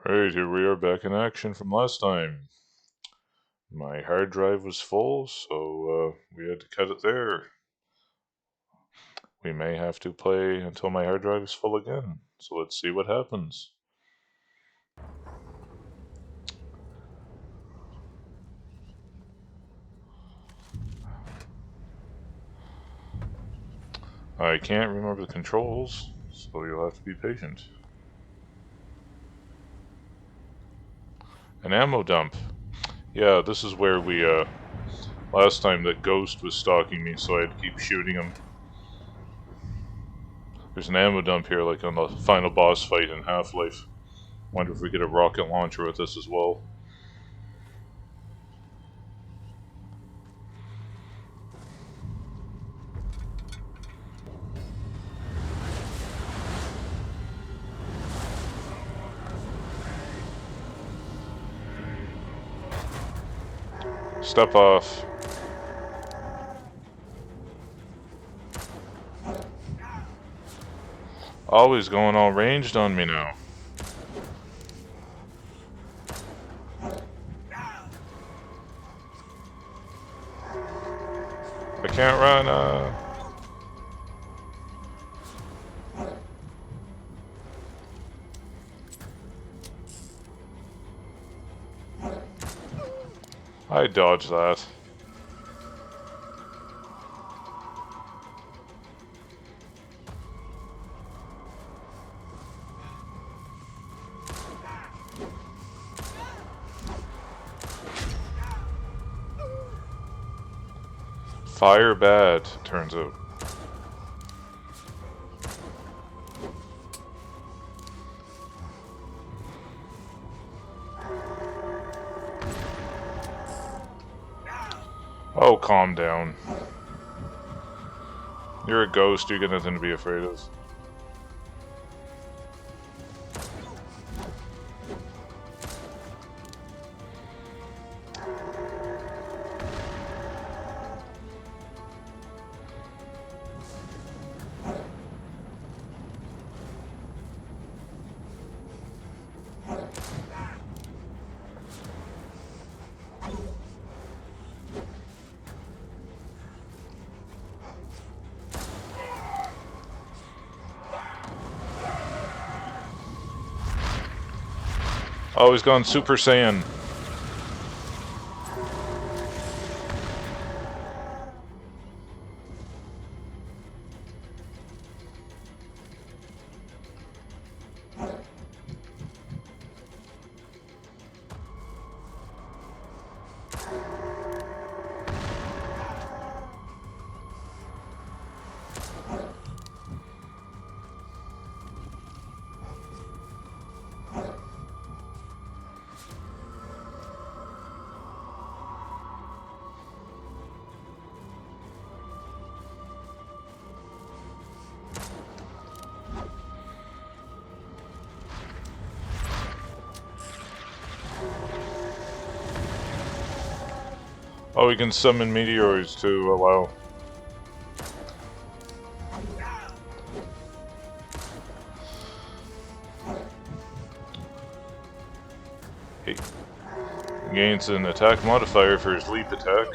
Right, here we are back in action from last time. My hard drive was full, so we had to cut it there. We may have to play until my hard drive is full again, so let's see what happens. I can't remember the controls, so you'll have to be patient. An ammo dump. Yeah, this is where last time that ghost was stalking me, so I had to keep shooting him. There's an ammo dump here, like on the final boss fight in Half-Life. Wonder if we get a rocket launcher with this as well. Step off. Always going all ranged on me now. I can't run, I dodged that. Fire bad, turns out. Oh, calm down. You're a ghost, you got nothing to be afraid of. Oh, he's gone Super Saiyan. Oh, he can summon meteors too, oh wow. He gains an attack modifier for his leap attack.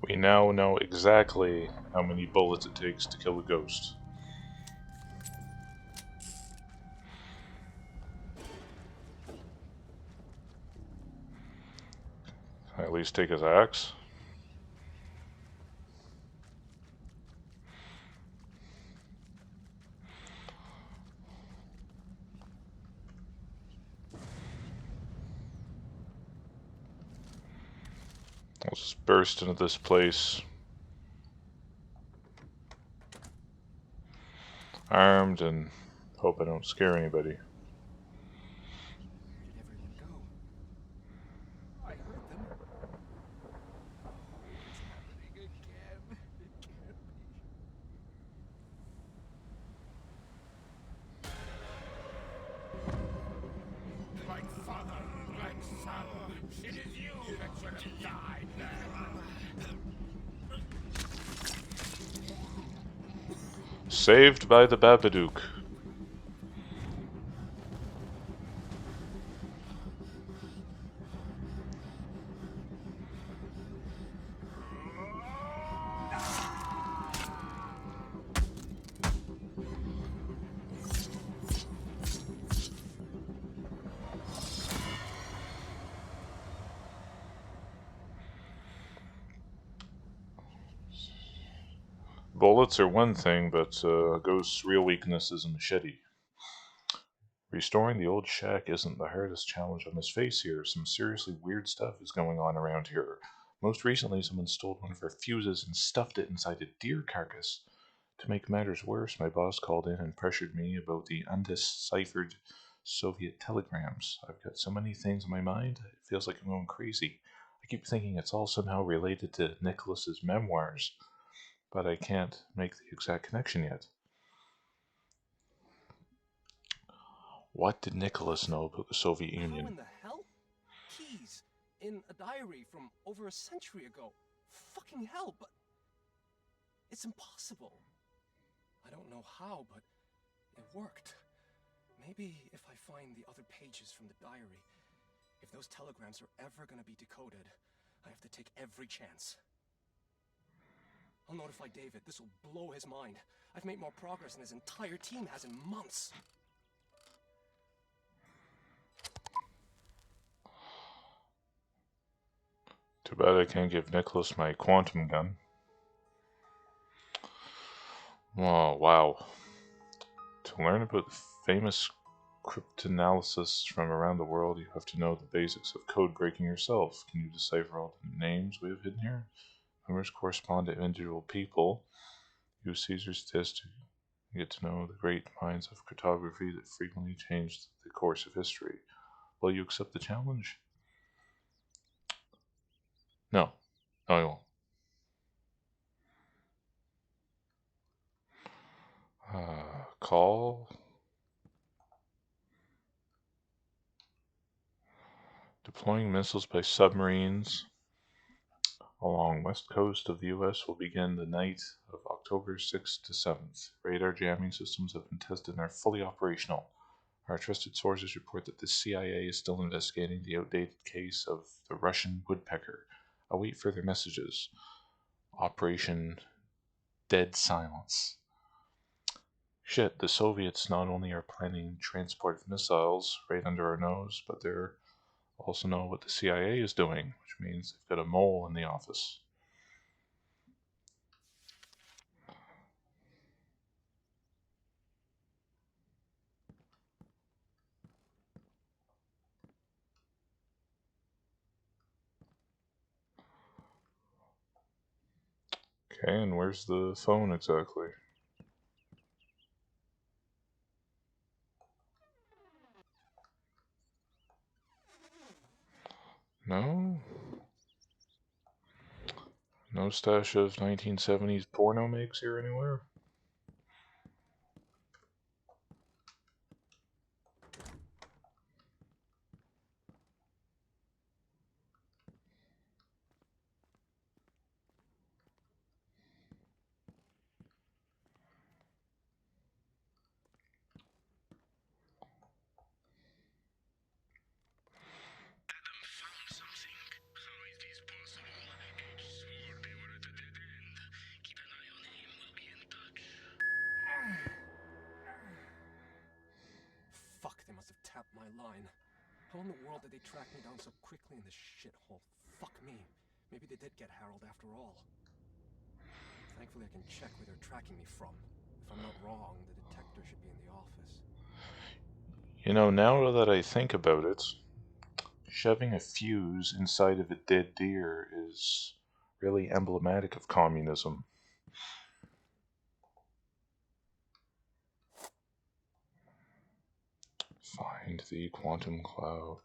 We now know exactly how many bullets it takes to kill a ghost. At least take his axe. I'll just burst into this place armed and hope I don't scare anybody. Did everyone go? I heard them. Oh, it's happening again. It can't be. Like father, like son, it is you that should have died then. Saved by the Babadook. Bullets are one thing, but a ghost's real weakness is a machete. Restoring the old shack isn't the hardest challenge on his face here. Some seriously weird stuff is going on around here. Most recently, someone stole one of our fuses and stuffed it inside a deer carcass. To make matters worse, my boss called in and pressured me about the undeciphered Soviet telegrams. I've got so many things in my mind, it feels like I'm going crazy. I keep thinking it's all somehow related to Nicholas's memoirs, but I can't make the exact connection yet. What did Nicholas know about the Soviet How Union? in the hell? Keys in a diary from over a century ago. Fucking hell, but it's impossible. I don't know how, but it worked. Maybe if I find the other pages from the diary, if those telegrams are ever gonna be decoded, I have to take every chance. I'll notify David. This will blow his mind. I've made more progress than his entire team has in months. Too bad I can't give Nicholas my quantum gun. Oh, wow. To learn about the famous cryptanalysis from around the world, you have to know the basics of code breaking yourself. Can you decipher all the names we have hidden here? Numbers correspond to individual people. Use Caesar's test to get to know the great minds of cryptography that frequently changed the course of history. Will you accept the challenge? No. No, I won't. Call. Deploying missiles by submarines along west coast of the U.S. will begin the night of October 6th to 7th. Radar jamming systems have been tested and are fully operational. Our trusted sources report that the CIA is still investigating the outdated case of the Russian woodpecker. Await further messages. Operation Dead Silence. Shit, the Soviets not only are planning transport of missiles right under our nose, but they're also know what the CIA is doing, which means they've got a mole in the office. Okay, and where's the phone exactly? No? No stash of 1970s porno makes here anywhere? Fuck, they must have tapped my line. How in the world did they track me down so quickly in this shithole? Fuck me. Maybe they did get Harold after all. Thankfully, I can check where they're tracking me from. If I'm not wrong, the detector should be in the office. You know, now that I think about it, Shoving a fuse inside of a dead deer is really emblematic of communism. Find the quantum cloud.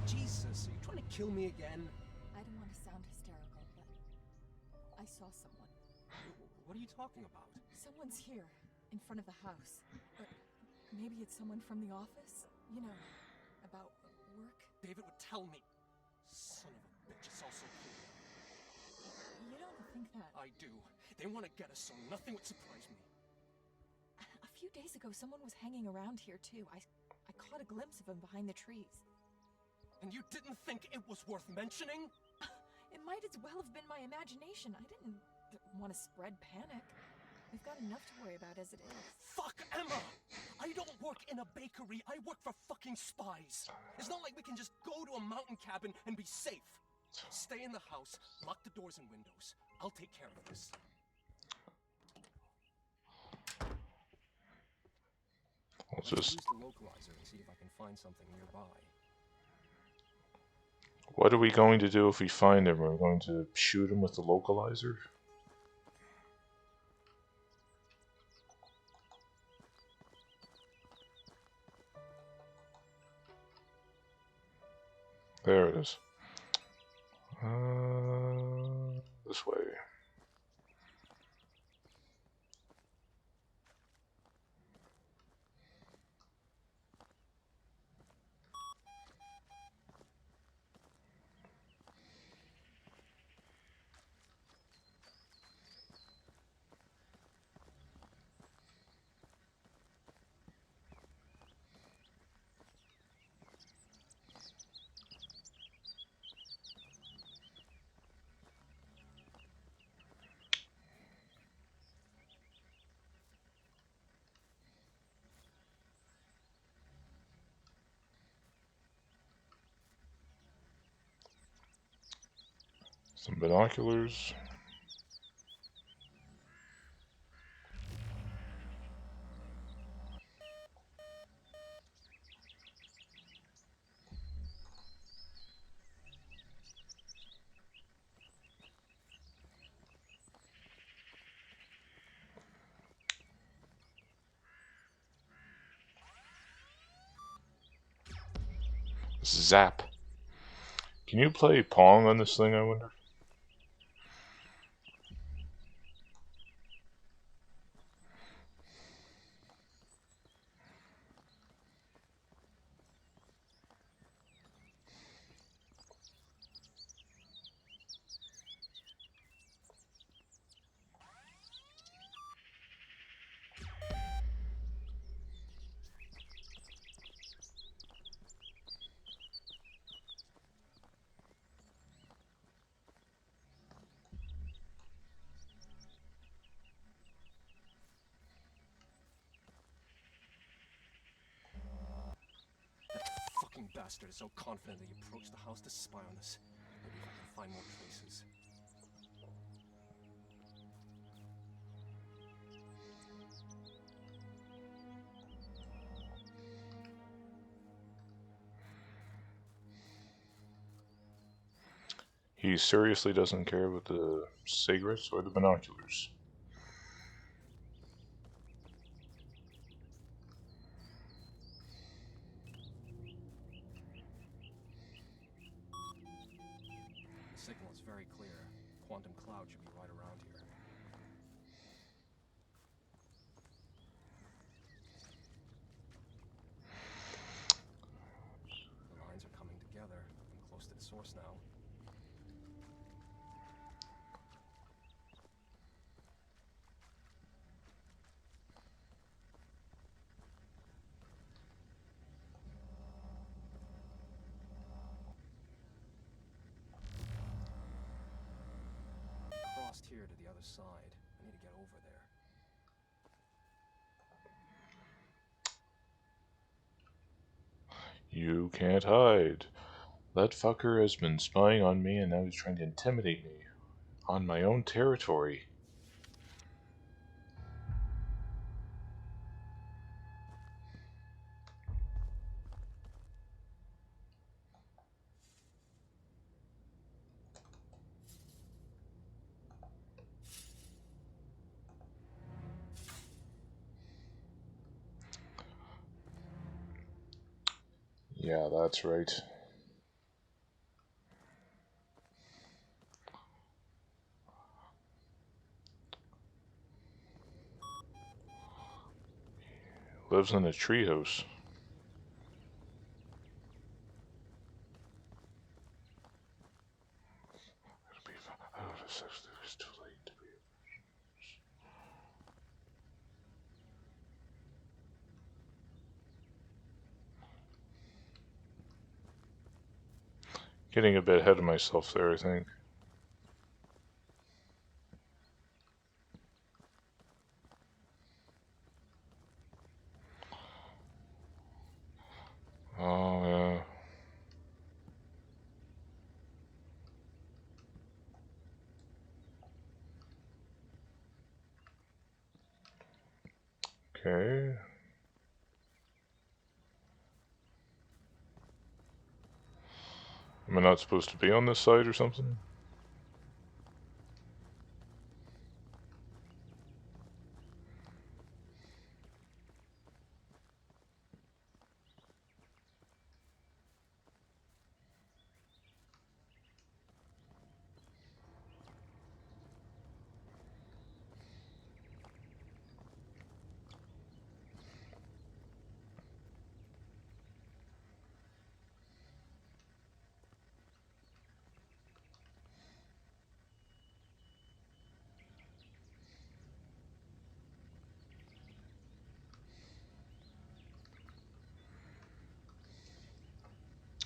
Jesus, are you trying to kill me again? I don't want to sound hysterical, but I saw someone. What are you talking about? Someone's here, in front of the house. But maybe it's someone from the office? You know, about work? David would tell me. Son of a bitch, it's also clear. You don't think that... I do. They want to get us, so nothing would surprise me. A few days ago, someone was hanging around here, too. I caught a glimpse of him behind the trees. And you didn't think it was worth mentioning? It might as well have been my imagination. I didn't want to spread panic. We've got enough to worry about as it is. Fuck Emma! I don't work in a bakery, I work for fucking spies. It's not like we can just go to a mountain cabin and be safe. Stay in the house, lock the doors and windows. I'll take care of this. What's Let's this? use the localizer and see if I can find something nearby. What are we going to do if we find him? Are we going to shoot him with the localizer? There it is. This way. Some binoculars. Zap. Can you play Pong on this thing, I wonder? That fucking bastard is so confident that he approached the house to spy on us. Maybe if I can find more traces. He seriously doesn't care about the cigarettes or the binoculars. The signal is very clear. Quantum cloud should be right around here. The lines are coming together. I'm close to the source now. Crossed here to the other side. I need to get over there. You can't hide. That fucker has been spying on me and now he's trying to intimidate me on my own territory. Yeah, that's right. Lives in a treehouse. It's too late to be. Getting a bit ahead of myself there, I think. Oh, yeah. Okay. Am I not supposed to be on this side or something?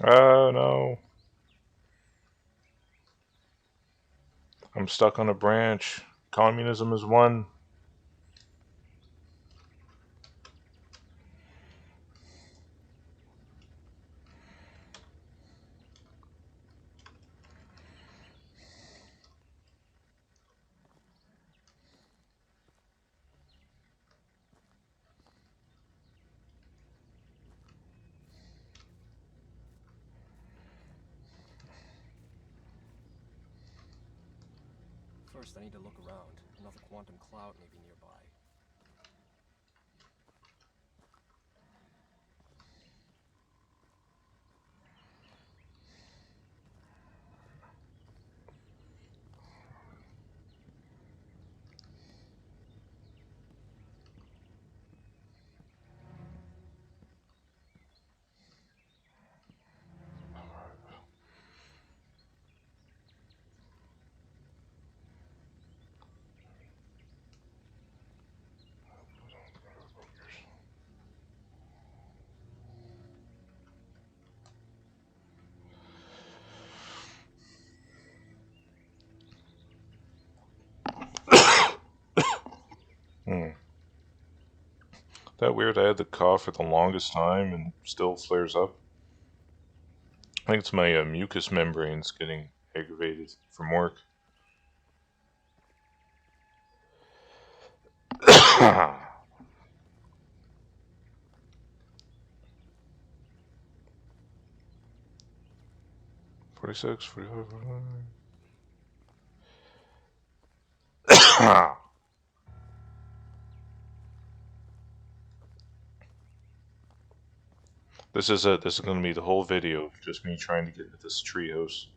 Ah, no. I'm stuck on a branch. Communism is one. First, I need to look around. Another quantum cloud may be nearby. Hmm. That weird, I had the cough for the longest time and still flares up. I think it's my mucous membranes getting aggravated from work. 46, 45, 45. This is it. This is going to be the whole video. Just me trying to get into this treehouse.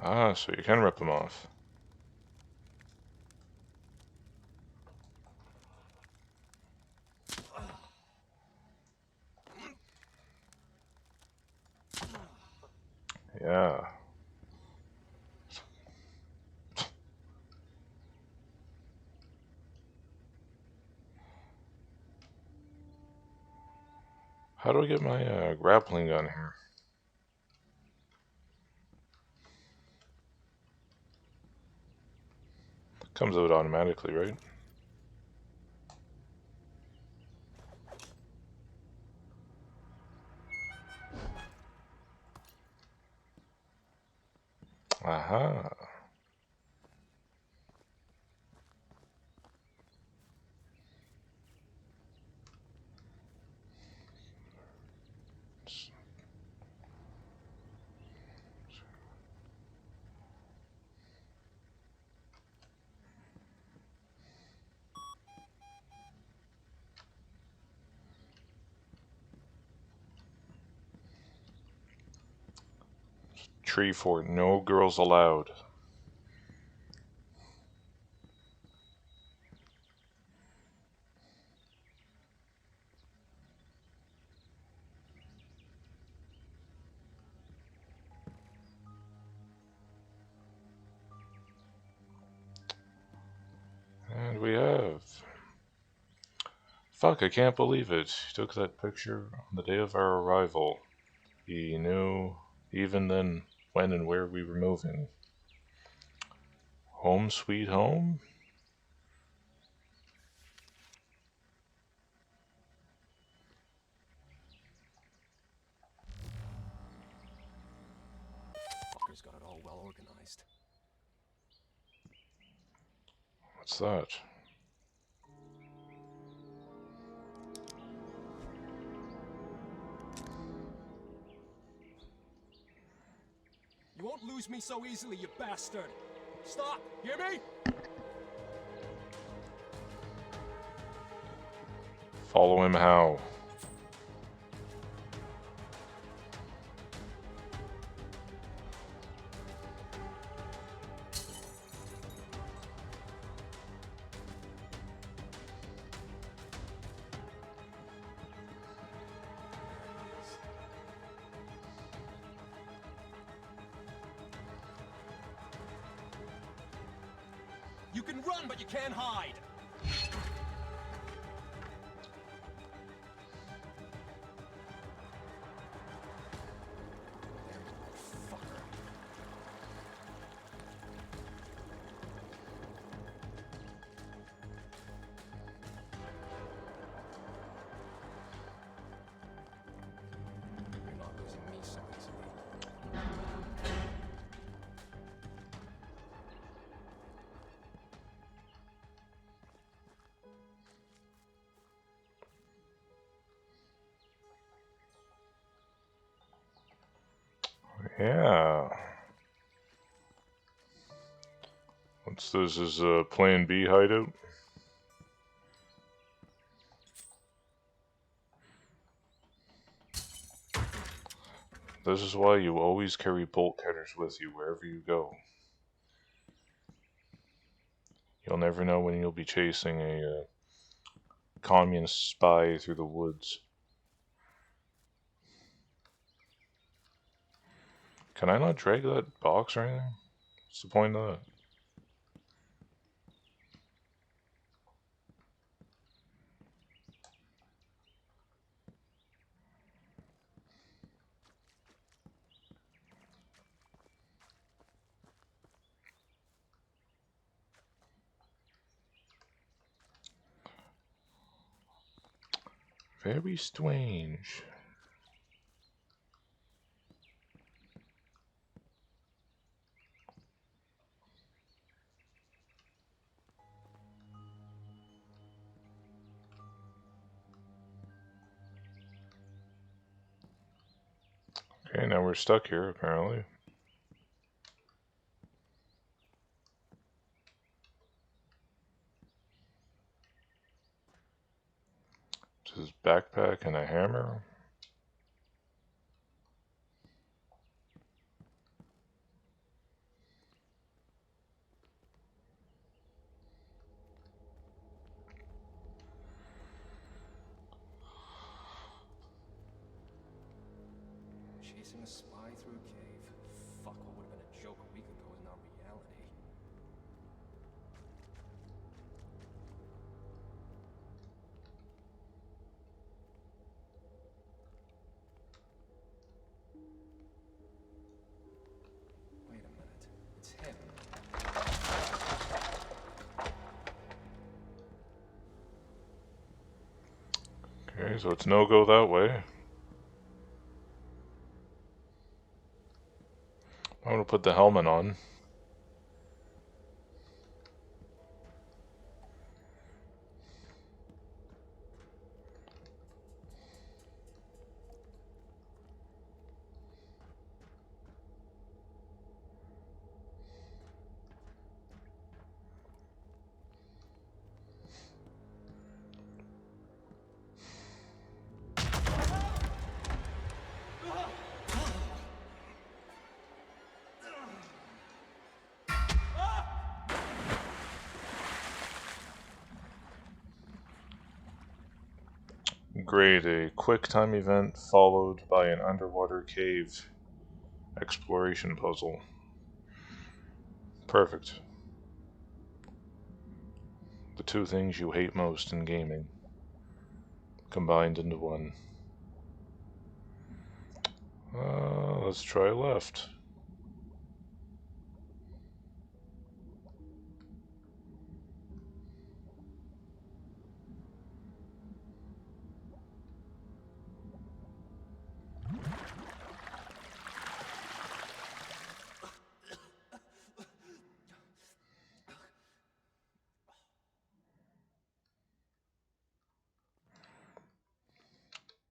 Ah, so you can rip them off. Yeah. How do I get my grappling gun here? Comes out automatically, right? Aha. tree fort. No girls allowed. And we have. Fuck, I can't believe it. He took that picture on the day of our arrival. He knew even then when and where we were moving. Home sweet home? Fucker's got it all well organized. What's that? You won't lose me so easily, you bastard! Stop! Hear me? Follow him how? You can run, but you can't hide! There you go, fucker. You're not losing me so easily. Yeah. What's this? Is a Plan B hideout? This is why you always carry bolt cutters with you wherever you go. You'll never know when you'll be chasing a communist spy through the woods. Can I not drag that box or anything? What's the point of that? Very strange. Okay, now we're stuck here, apparently. This is backpack and a hammer. Chasing a spy through a cave. Fuck, what would have been a joke a week ago is now reality. Wait a minute. It's him. Okay, so it's no go that way. I'm gonna put the helmet on. Great, a quick time event followed by an underwater cave exploration puzzle. Perfect. The two things you hate most in gaming, combined into one. Let's try left.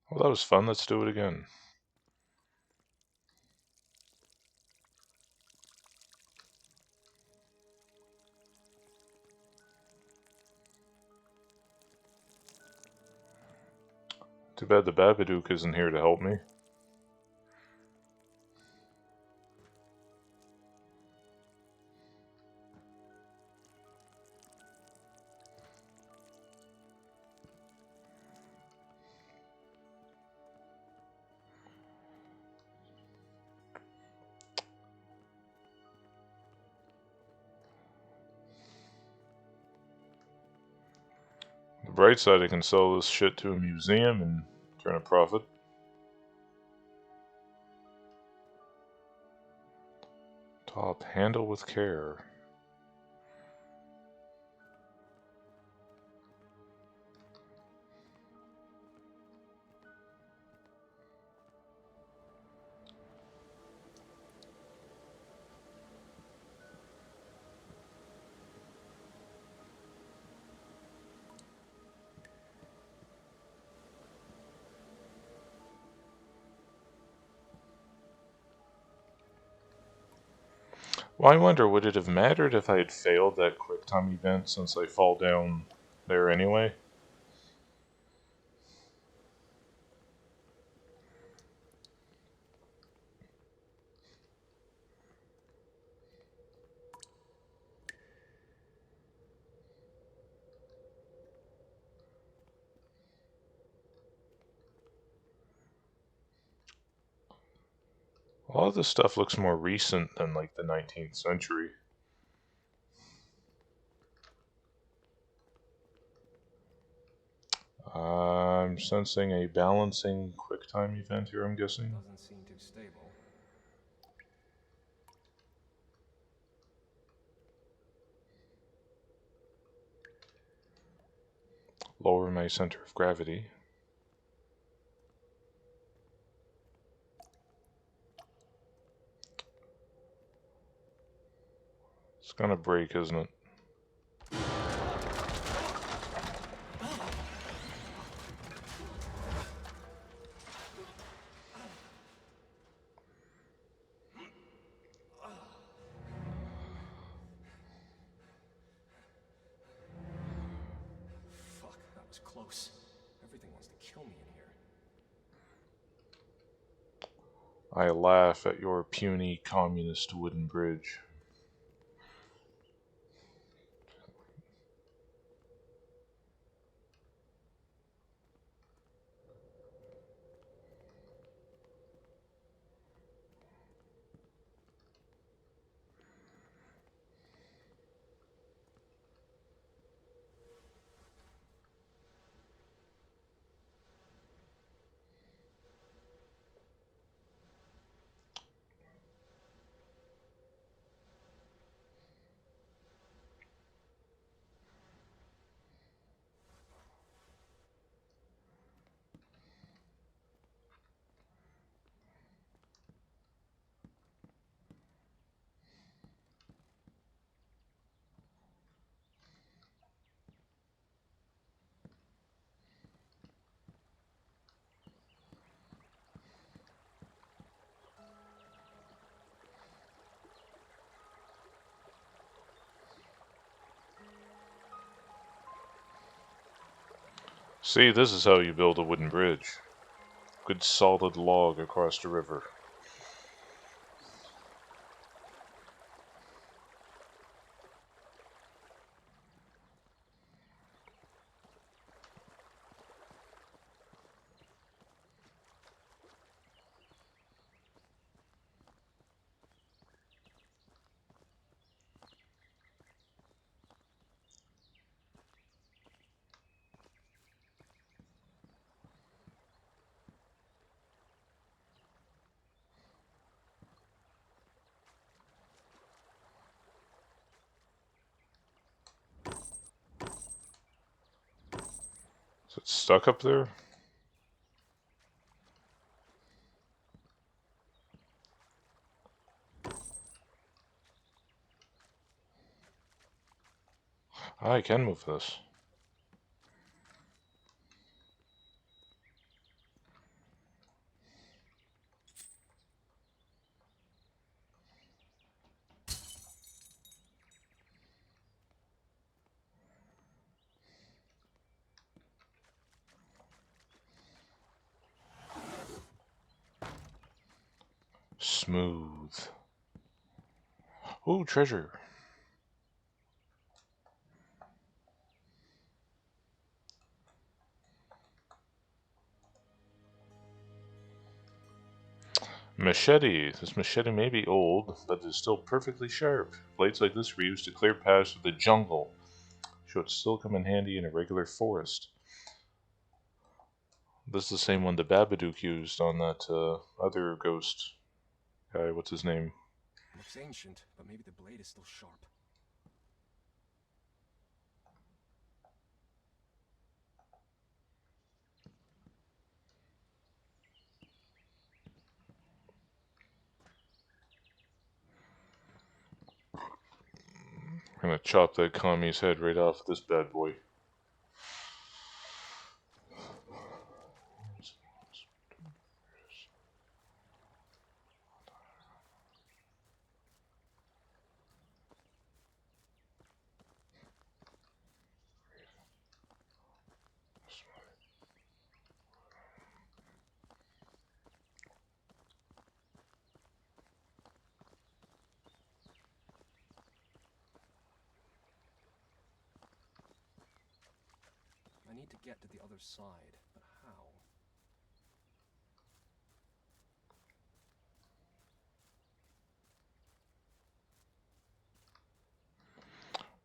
Well, that was fun. Let's do it again. Too bad the Babadook isn't here to help me. The bright side, I can sell this shit to a museum and turn a profit. Top, handle with care. Well, I wonder, would it have mattered if I had failed that quick time event since I fall down there anyway? A lot of this stuff looks more recent than like the 19th century. I'm sensing a balancing QuickTime event here, I'm guessing. Doesn't seem too stable. Lower my center of gravity. It's gonna break, isn't it? Fuck, that was close. Everything wants to kill me in here. I laugh at your puny communist wooden bridge. See, this is how you build a wooden bridge. Good solid log across the river. Is it stuck up there? I can move this. Smooth. Ooh, treasure. Machete. This machete may be old, but is still perfectly sharp. Blades like this were used to clear paths through the jungle, so it still come in handy in a regular forest. This is the same one the Babadook used on that other ghost guy. What's his name? Looks ancient, but maybe the blade is still sharp. I'm gonna chop that commie's head right off this bad boy. I need to get to the other side, but how?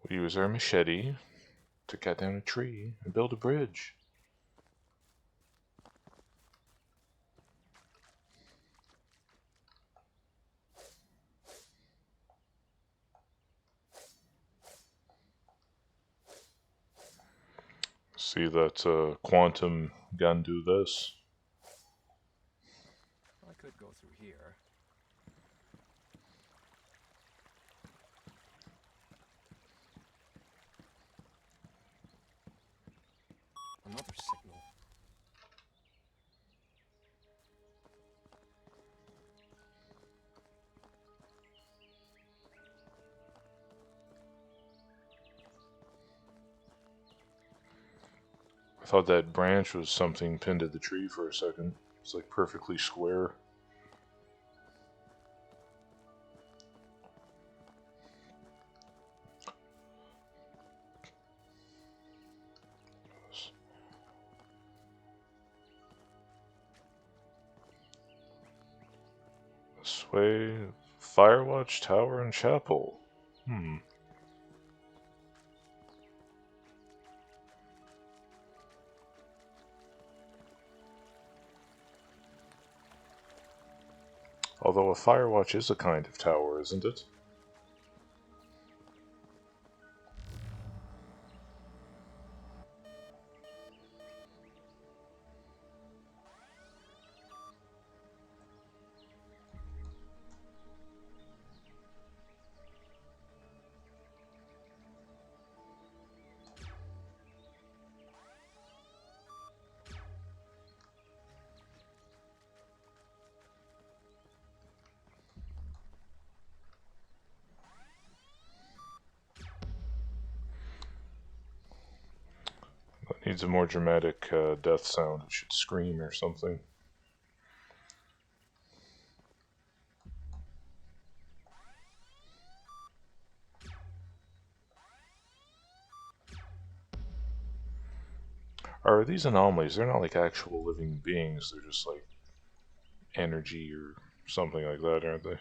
We use our machete to cut down a tree and build a bridge. See that quantum gun do this. I could go through here. Another signal. I thought that branch was something pinned to the tree for a second. It's like perfectly square. This way, Firewatch Tower and Chapel. Although a Firewatch is a kind of tower, isn't it? That needs a more dramatic death sound. It should scream or something. Are these anomalies? They're not like actual living beings. They're just like energy or something like that, aren't they?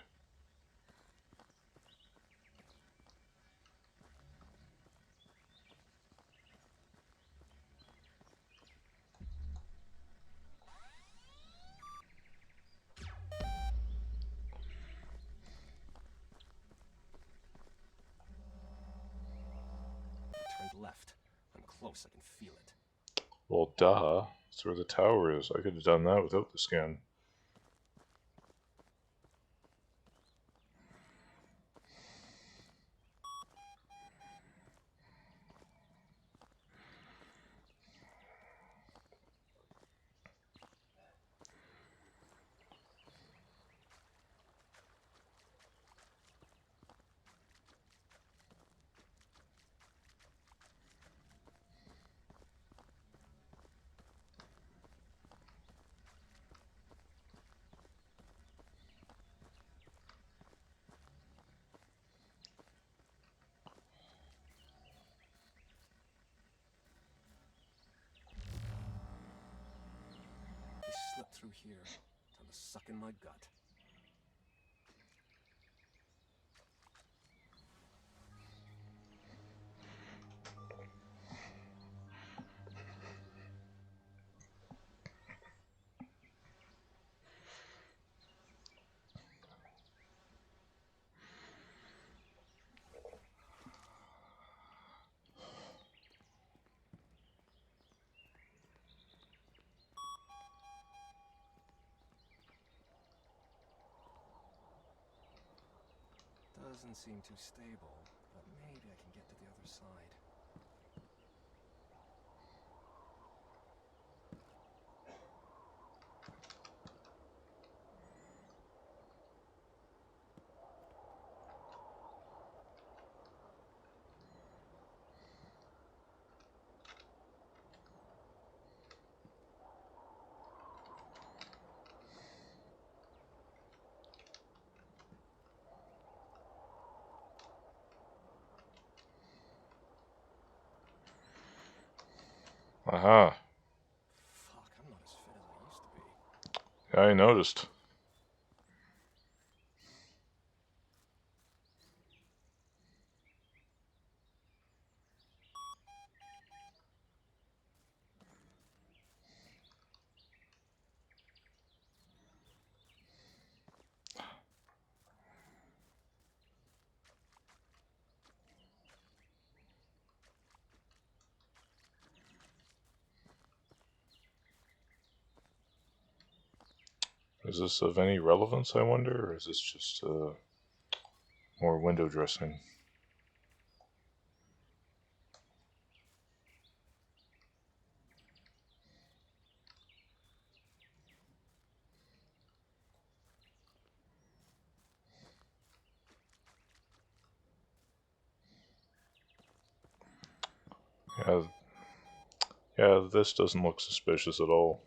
I turned left. I'm close, I can feel it. Well, duh. That's where the tower is. I could have done that without the scan. They slipped through here. Time to suck in my gut. Doesn't seem too stable, but maybe I can get to the other side. Aha. Fuck, I'm not as fit as I used to be. Yeah, I noticed. Is this of any relevance, I wonder, or is this just more window dressing? Yeah, yeah, this doesn't look suspicious at all.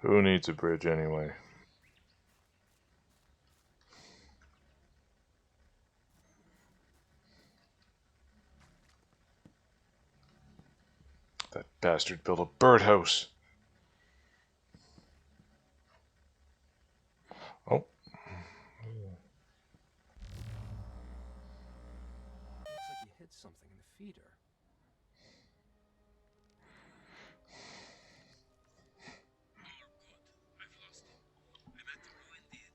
Who needs a bridge anyway? That bastard built a birdhouse. Oh, Looks like he hit something in the feeder. I've lost him. I'm at the ruined inn.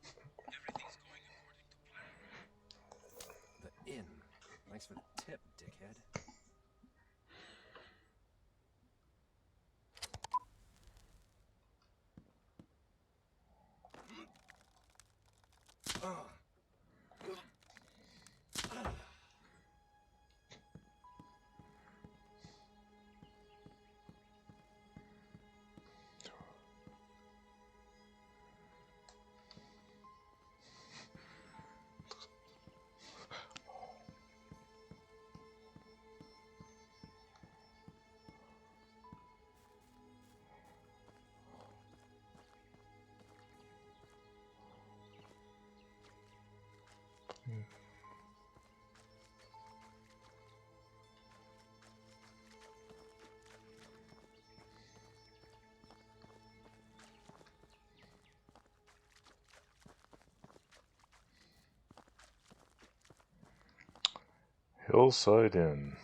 Everything's going according to plan. The inn. Thanks for the tip, dickhead. Hillside Inn.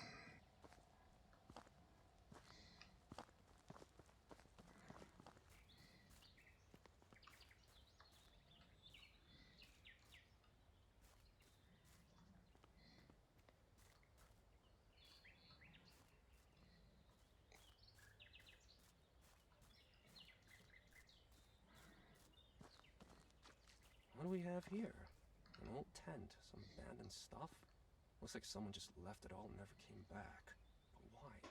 What do we have here? An old tent, some abandoned stuff. Looks like someone just left it all and never came back. But why?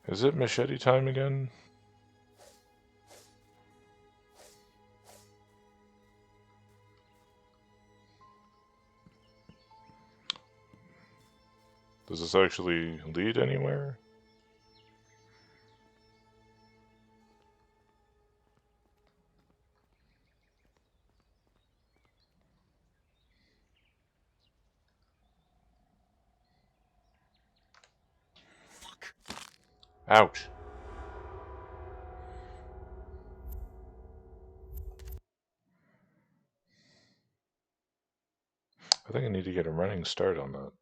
Is it machete time again? Does this actually lead anywhere? Fuck! Ouch. I think I need to get a running start on that.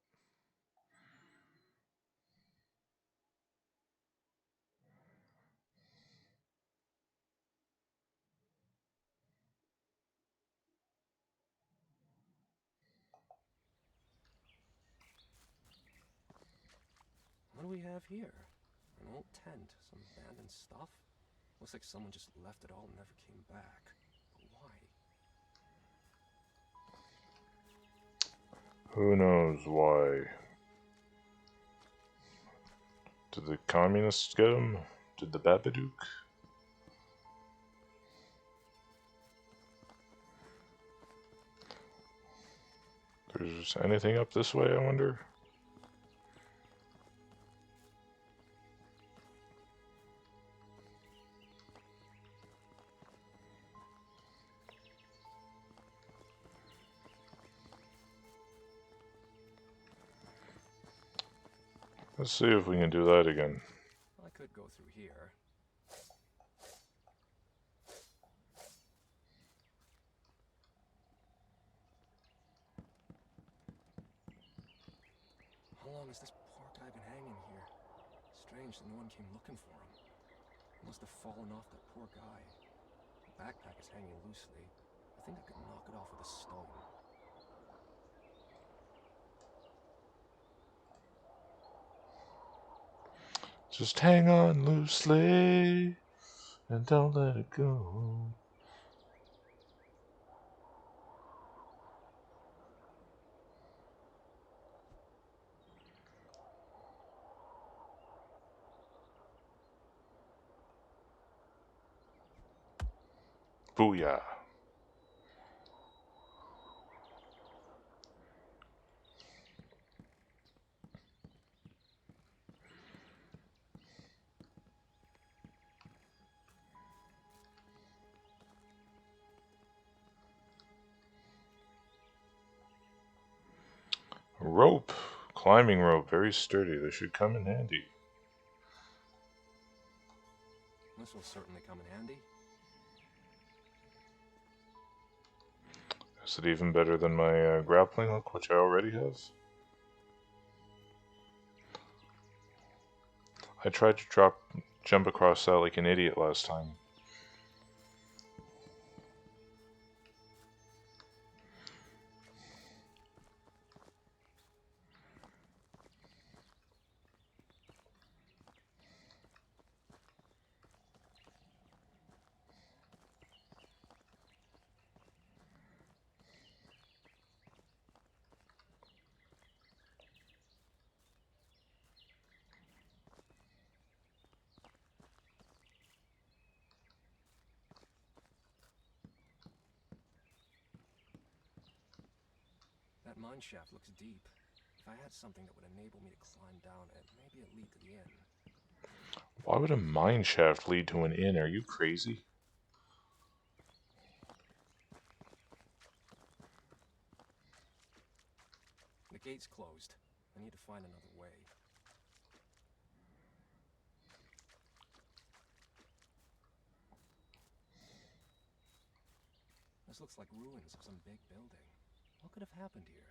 What do we have here? An old tent, some abandoned stuff. Looks like someone just left it all and never came back. But why? Who knows why? Did the communists get him? Did the Babadook? There's anything up this way, I wonder? Let's see if we can do that again. I could go through here. How long has this poor guy been hanging here? Strange that no one came looking for him. He must have fallen off that poor guy. The backpack is hanging loosely. I think I could knock it off with a stone. Just hang on loosely and don't let it go. Booyah. Rope. Climbing rope. Very sturdy. This should come in handy. This will certainly come in handy. Is it even better than my grappling hook, which I already have? I tried to jump across that like an idiot last time. That mine shaft looks deep. If I had something that would enable me to climb down it, maybe it'd lead to the inn. Why would a mine shaft lead to an inn? Are you crazy? The gate's closed. I need to find another way. This looks like ruins of some big building. What could have happened here?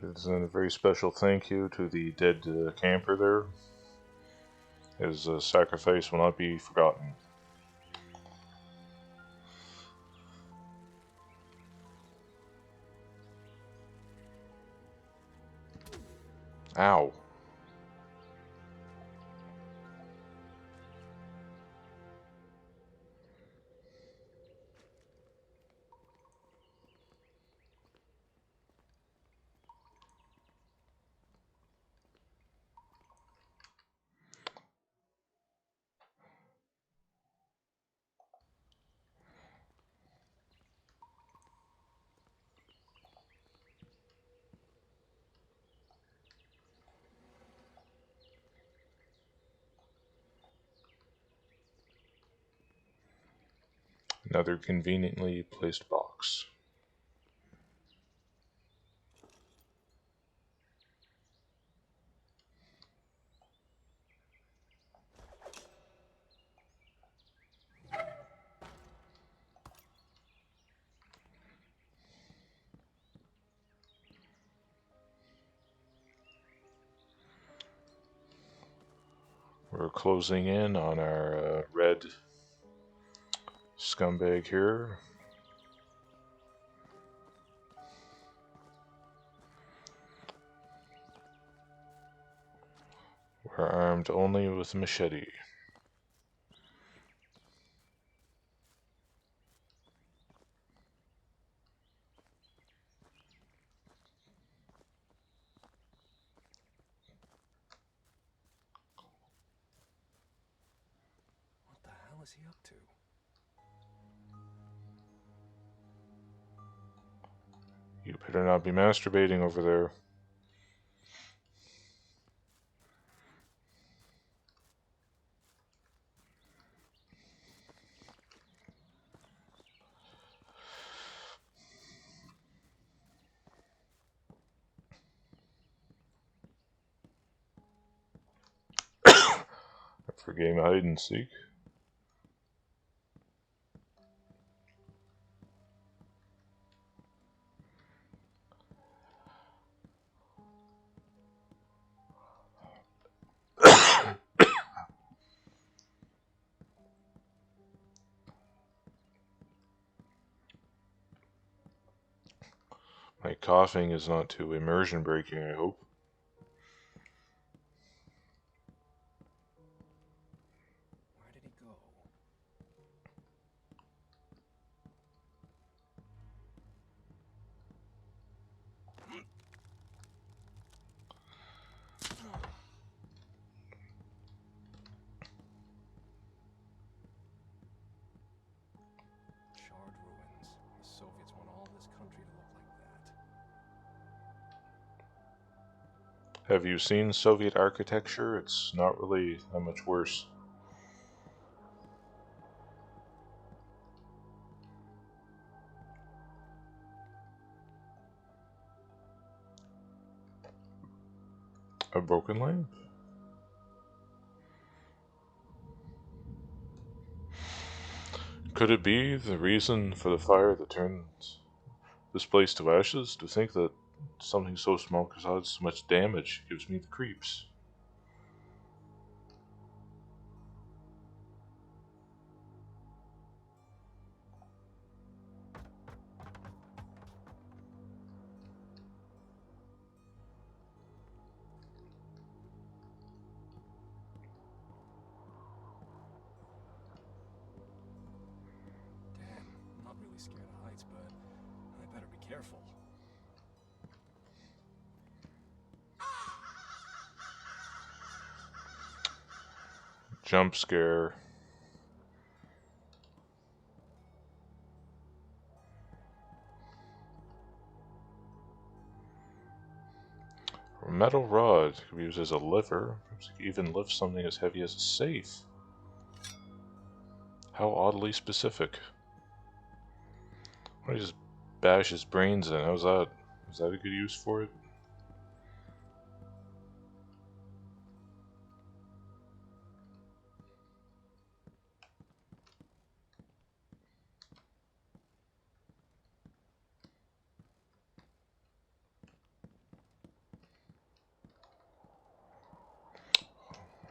It is a very special thank you to the dead camper there. His sacrifice will not be forgotten. Ow. Another conveniently placed box. We're closing in on our red scumbag here. We're armed only with a machete. What the hell is he up to? You better not be masturbating over there. For game hide and seek. My coughing is not too immersion breaking, I hope. Where did he go? Charred ruins. The Soviets want all this country to look like that. Have you seen Soviet architecture? It's not really that much worse. A broken lamp? Could it be the reason for the fire that turned this place to ashes? To think that something so small could cause so much damage gives me the creeps. really scared of heights, but I better be careful. Jump scare. A metal rod can be used as a lever. Perhaps you can even lift something as heavy as a safe. How oddly specific. Why don't you just bash his brains in? How's that? Is that a good use for it?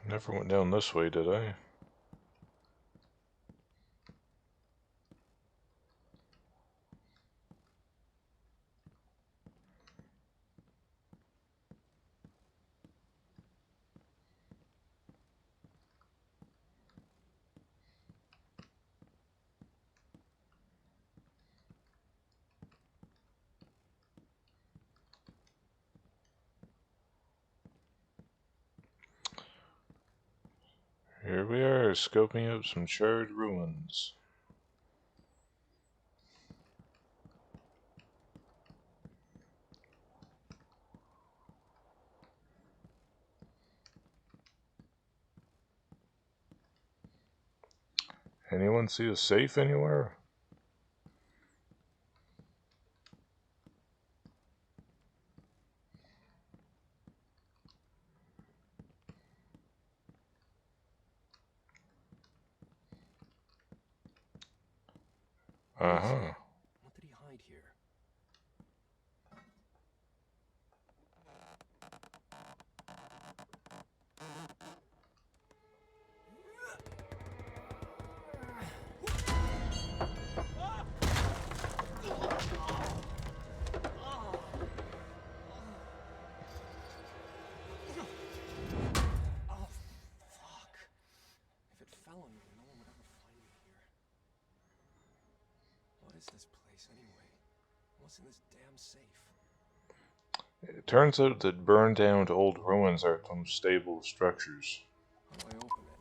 Never went down this way, did I? Here we are, scoping out some charred ruins. Anyone see a safe anywhere? Uh-huh. What did he hide here? Oh, fuck. If it fell on me, no one would ever find me here. What is this place, anyway? What's in this damn safe? It turns out that burned down old ruins are the most stable of structures. How do I open it?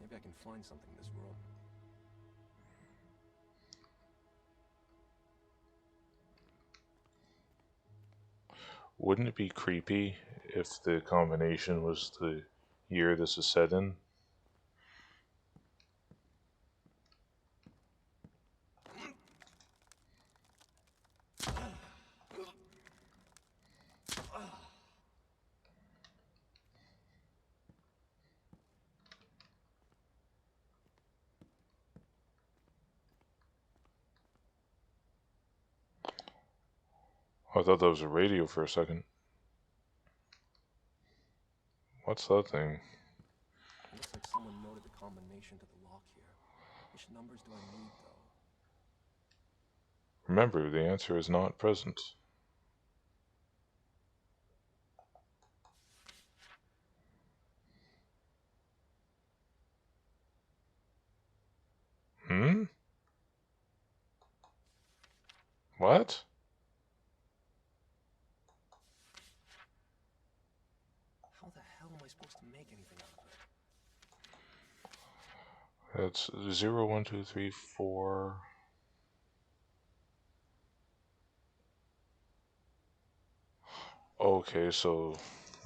Maybe I can find something in this room. Wouldn't it be creepy if the combination was the year this is set in? I thought that was a radio for a second. What's that thing? It looks like someone noted the combination to the lock here. Which numbers do I need, though? Remember, the answer is not present. Hmm? What? How the hell am I supposed to make anything out of it? That's 0, 1, 2, 3, 4. Okay, so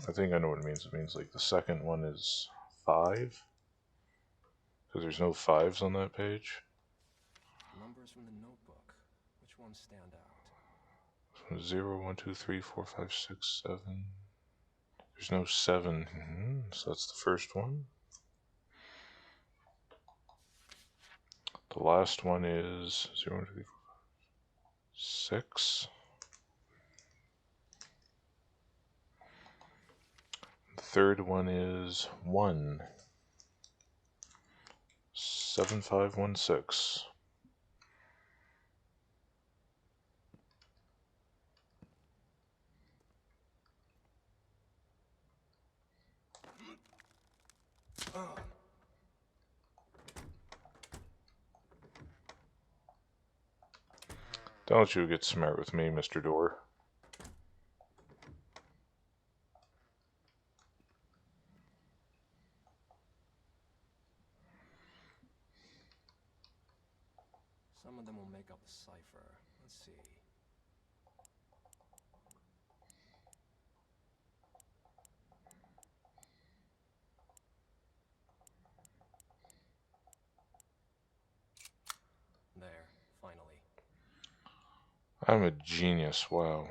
I think I know what it means. It means like the second one is 5. Because there's no 5s on that page. Numbers from the notebook. Which ones stand out? 0, 1, 2, 3, 4, 5, 6, 7. There's no 7. So that's the first one. The last one is 0, 1, 2, 3, 4, 5, 6. The third one is 1. 7, 5, 1, 6. Don't you get smart with me, Mr. Door. Some of them will make up the cipher. Let's see. There, finally. I'm a genius, wow.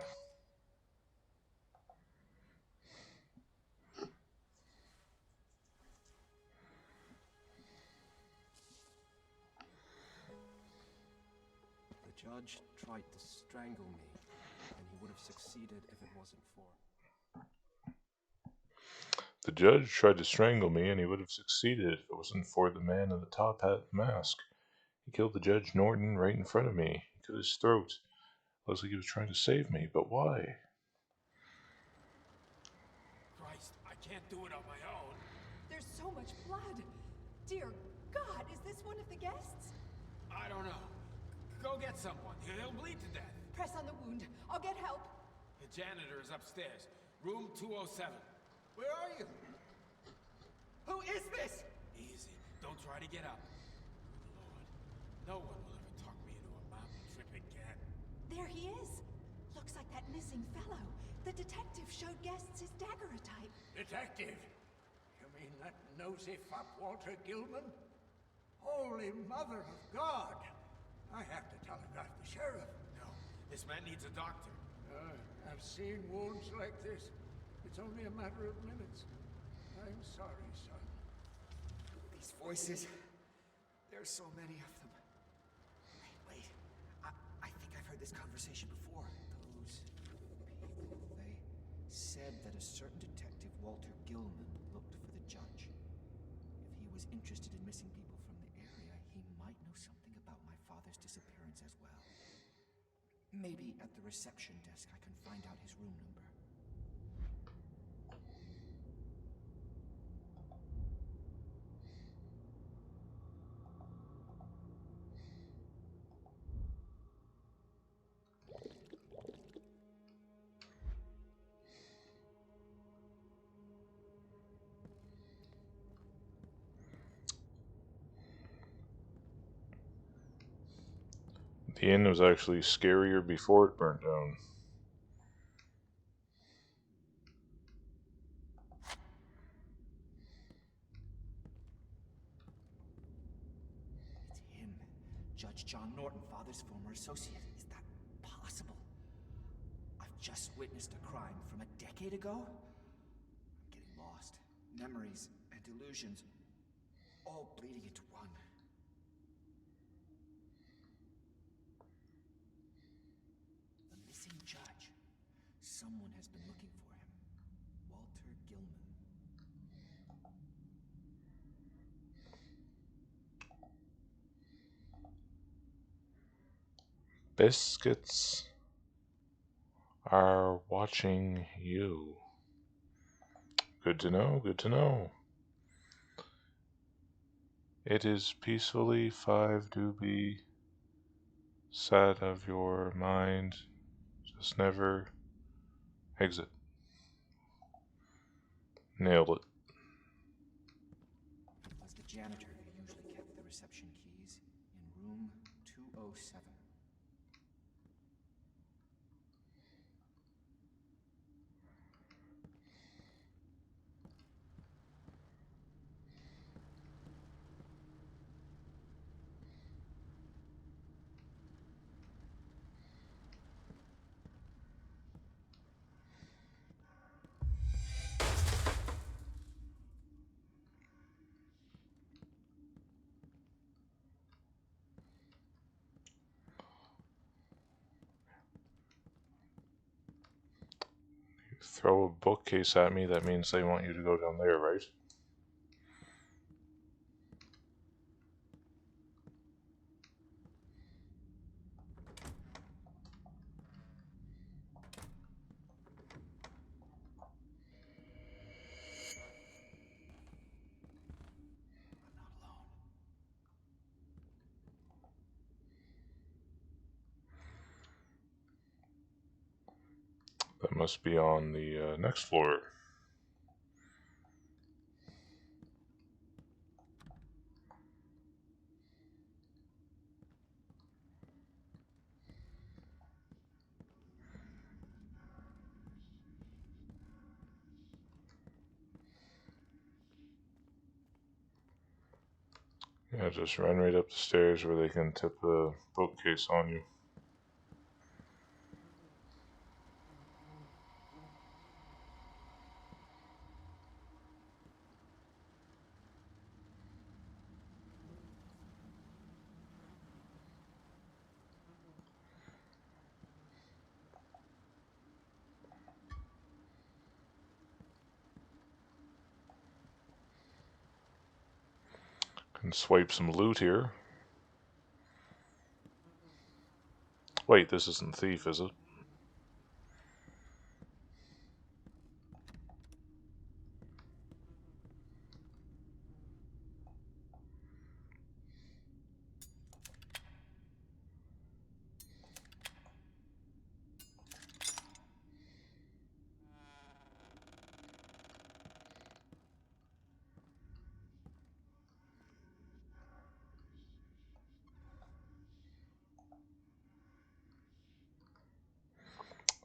The judge tried to strangle me, and he would have succeeded if it wasn't for... The judge tried to strangle me, and he would have succeeded if it wasn't for the man in the top hat and mask. He killed the Judge Norton right in front of me. He cut his throat. Looks like he was trying to save me, but why? Christ, I can't do it on my own. There's so much blood. Dear God, is this one of the guests? I don't know. Go get someone. He'll bleed to death. Press on the wound. I'll get help. The janitor is upstairs. Room 207. Where are you? Who is this? Easy. Don't try to get up. Lord, no one will ever talk me into a mountain trip again. There he is. Looks like that missing fellow. The detective showed guests his daguerreotype. Detective? You mean that nosy fop Walter Gilman? Holy Mother of God! I have to telegraph the sheriff. No, this man needs a doctor. I've seen wounds like this. It's only a matter of minutes. I'm sorry, son. These voices. There's so many of them. Wait. I think I've heard this conversation before. Those people, they said that a certain detective, Walter Gilman, looked for the judge. If he was interested in missing people from the area, he might know something about my father's disappearance as well. Maybe at the reception desk I can find out his room number. The inn was actually scarier before it burned down. It's him. Judge John Norton, father's former associate. Is that possible? I've just witnessed a crime from a decade ago? I'm getting lost. Memories and delusions, all bleeding into one. The missing judge. Someone has been looking for him. Walter Gilman. Biscuits are watching you. Good to know, good to know. It is peacefully 5 to be sad of your mind. Just never exit. Nailed it. It was the janitor who usually kept the reception keys in room 207. Throw a bookcase at me, that means they want you to go down there, right? I'm not alone. That must be on the next floor. Yeah, just run right up the stairs where they can tip the bookcase on you. Can swipe some loot here. Wait, this isn't Thief, is it?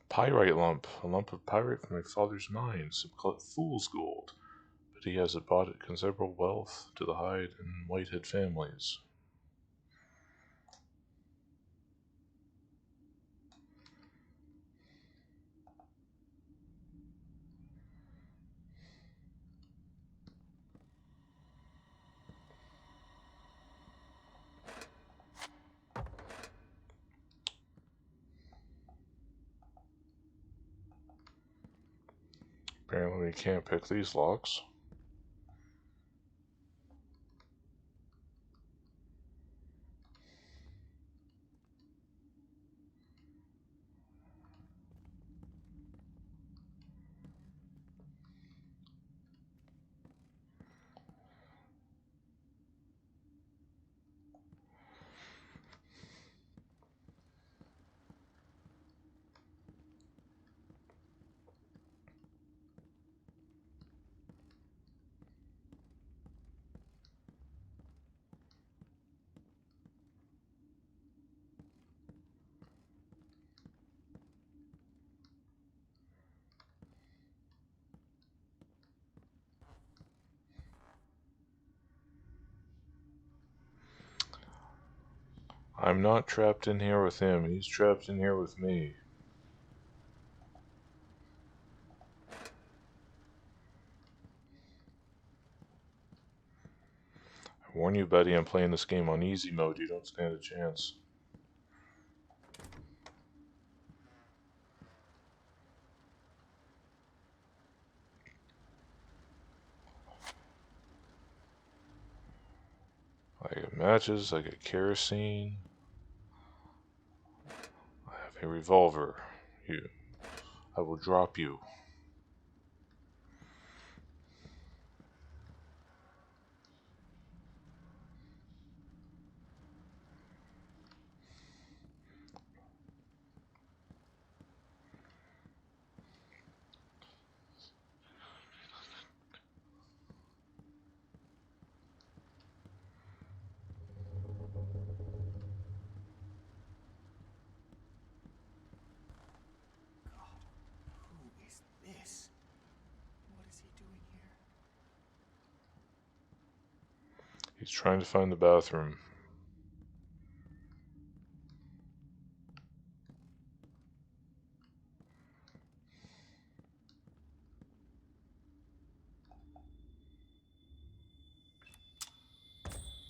Pyrite lump. A lump of pyrite from my father's mine. Some call it fool's gold. But he has it bought at considerable wealth to the Hyde and Whitehead families. Apparently we can't pick these locks. I'm not trapped in here with him. He's trapped in here with me. I warn you, buddy, I'm playing this game on easy mode. You don't stand a chance. I got matches, I got kerosene. I have a revolver. I will drop you. Who is this? What is he doing here? He's trying to find the bathroom.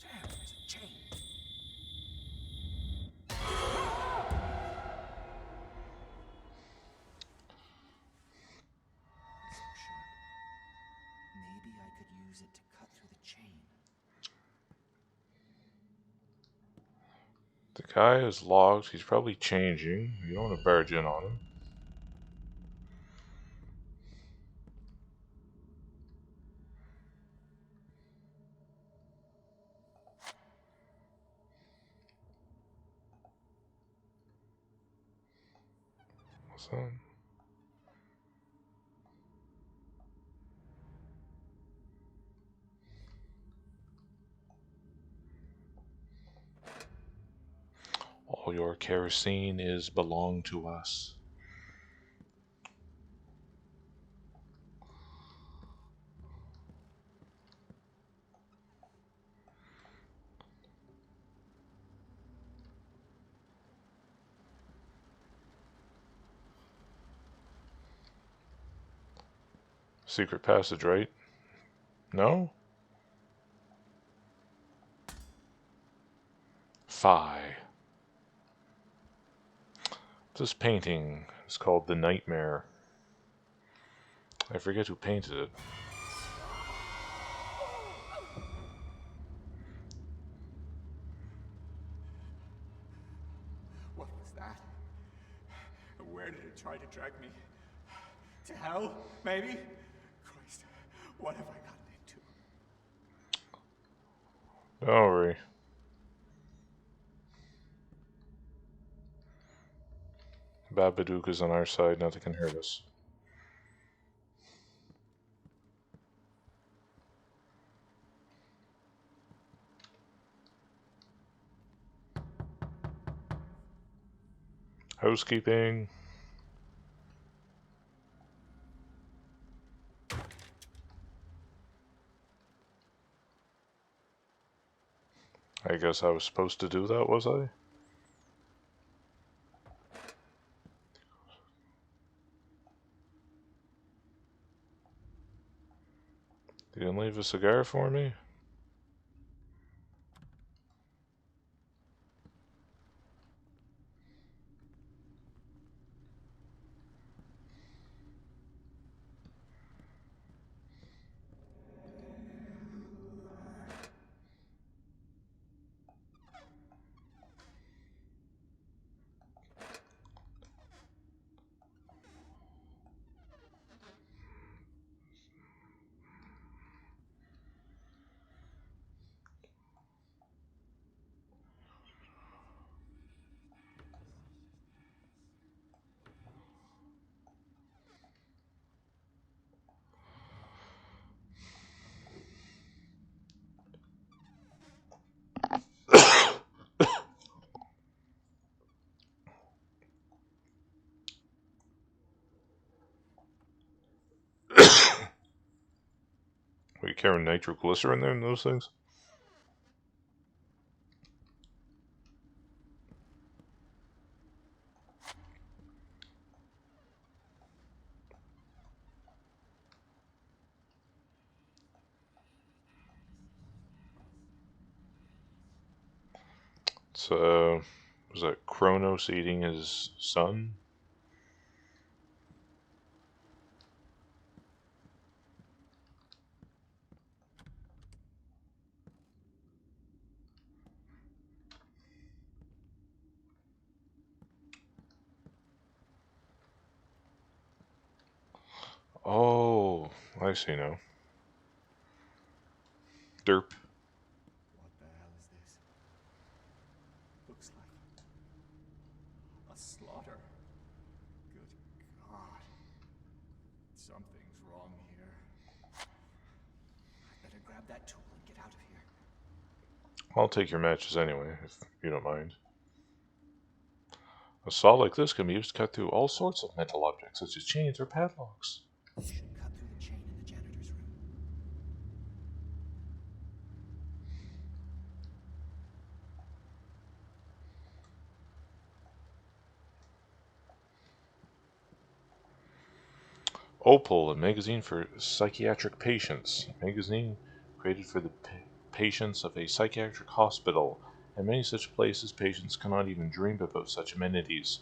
Damn, there's a chain. So sharp. Maybe I could use it to cut through the chain. The guy is locked. He's probably changing. You don't want to barge in on him. What's that? All your kerosene is belong to us. Secret passage, right? No? Phi. This painting is called The Nightmare. I forget who painted it. What was that? Where did it try to drag me? To hell, maybe? Christ, what have I gotten into? Don't worry. Babadook is on our side, nothing can hurt us. Housekeeping. I guess I was supposed to do that, was I? You didn't leave a cigar for me? Were you carrying nitroglycerin there in those things? So, was that Kronos eating his son? Oh, I see now. Derp. What the hell is this? Looks like a slaughter. Good God. Something's wrong here. I better grab that tool and get out of here. I'll take your matches anyway, if you don't mind. A saw like this can be used to cut through all sorts of metal objects, such as chains or padlocks. This should cut through the chain in the janitor's room. Opal, a magazine for psychiatric patients. A magazine created for the patients of a psychiatric hospital. In many such places, patients cannot even dream about such amenities.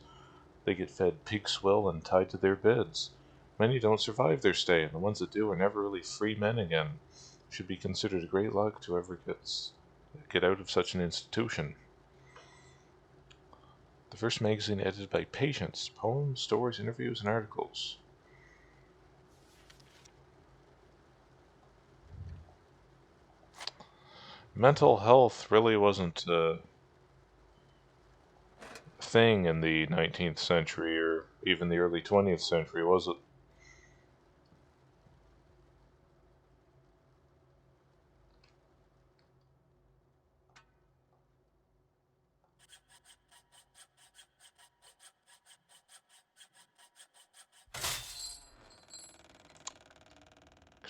They get fed pig swill and tied to their beds. Many don't survive their stay, and the ones that do are never really free men again. It should be considered a great luck to ever get out of such an institution. The first magazine edited by patients. Poems, stories, interviews, and articles. Mental health really wasn't a thing in the 19th century or even the early 20th century, was it?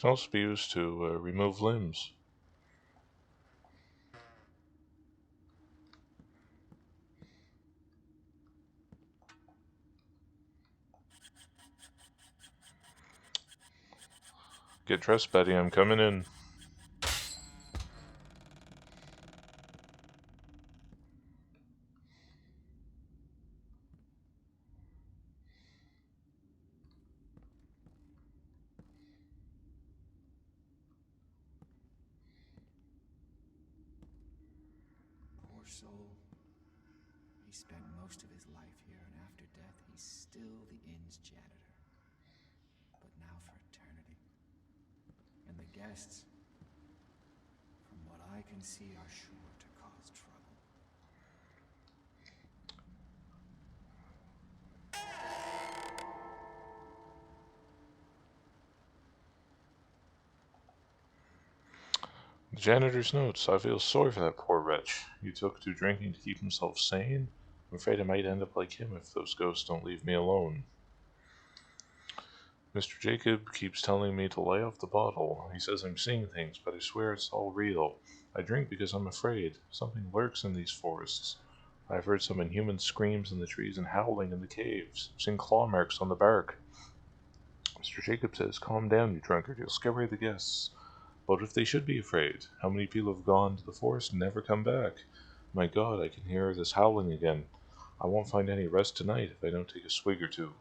can also be used to remove limbs. Get dressed, Betty, I'm coming in. Poor soul. He spent most of his life here, and after death, he's still the inn's janitor. But now for eternity. And the guests, from what I can see, are sure to cause trouble. The janitor's notes. I feel sorry for that poor wretch. He took to drinking to keep himself sane. I'm afraid I might end up like him if those ghosts don't leave me alone. Mr. Jacob keeps telling me to lay off the bottle. He says I'm seeing things, but I swear it's all real. I drink because I'm afraid. Something lurks in these forests. I've heard some inhuman screams in the trees and howling in the caves. I've seen claw marks on the bark. Mr. Jacob says, calm down, you drunkard. You'll scare away the guests. What if they should be afraid? How many people have gone to the forest and never come back? My God, I can hear this howling again. I won't find any rest tonight if I don't take a swig or two.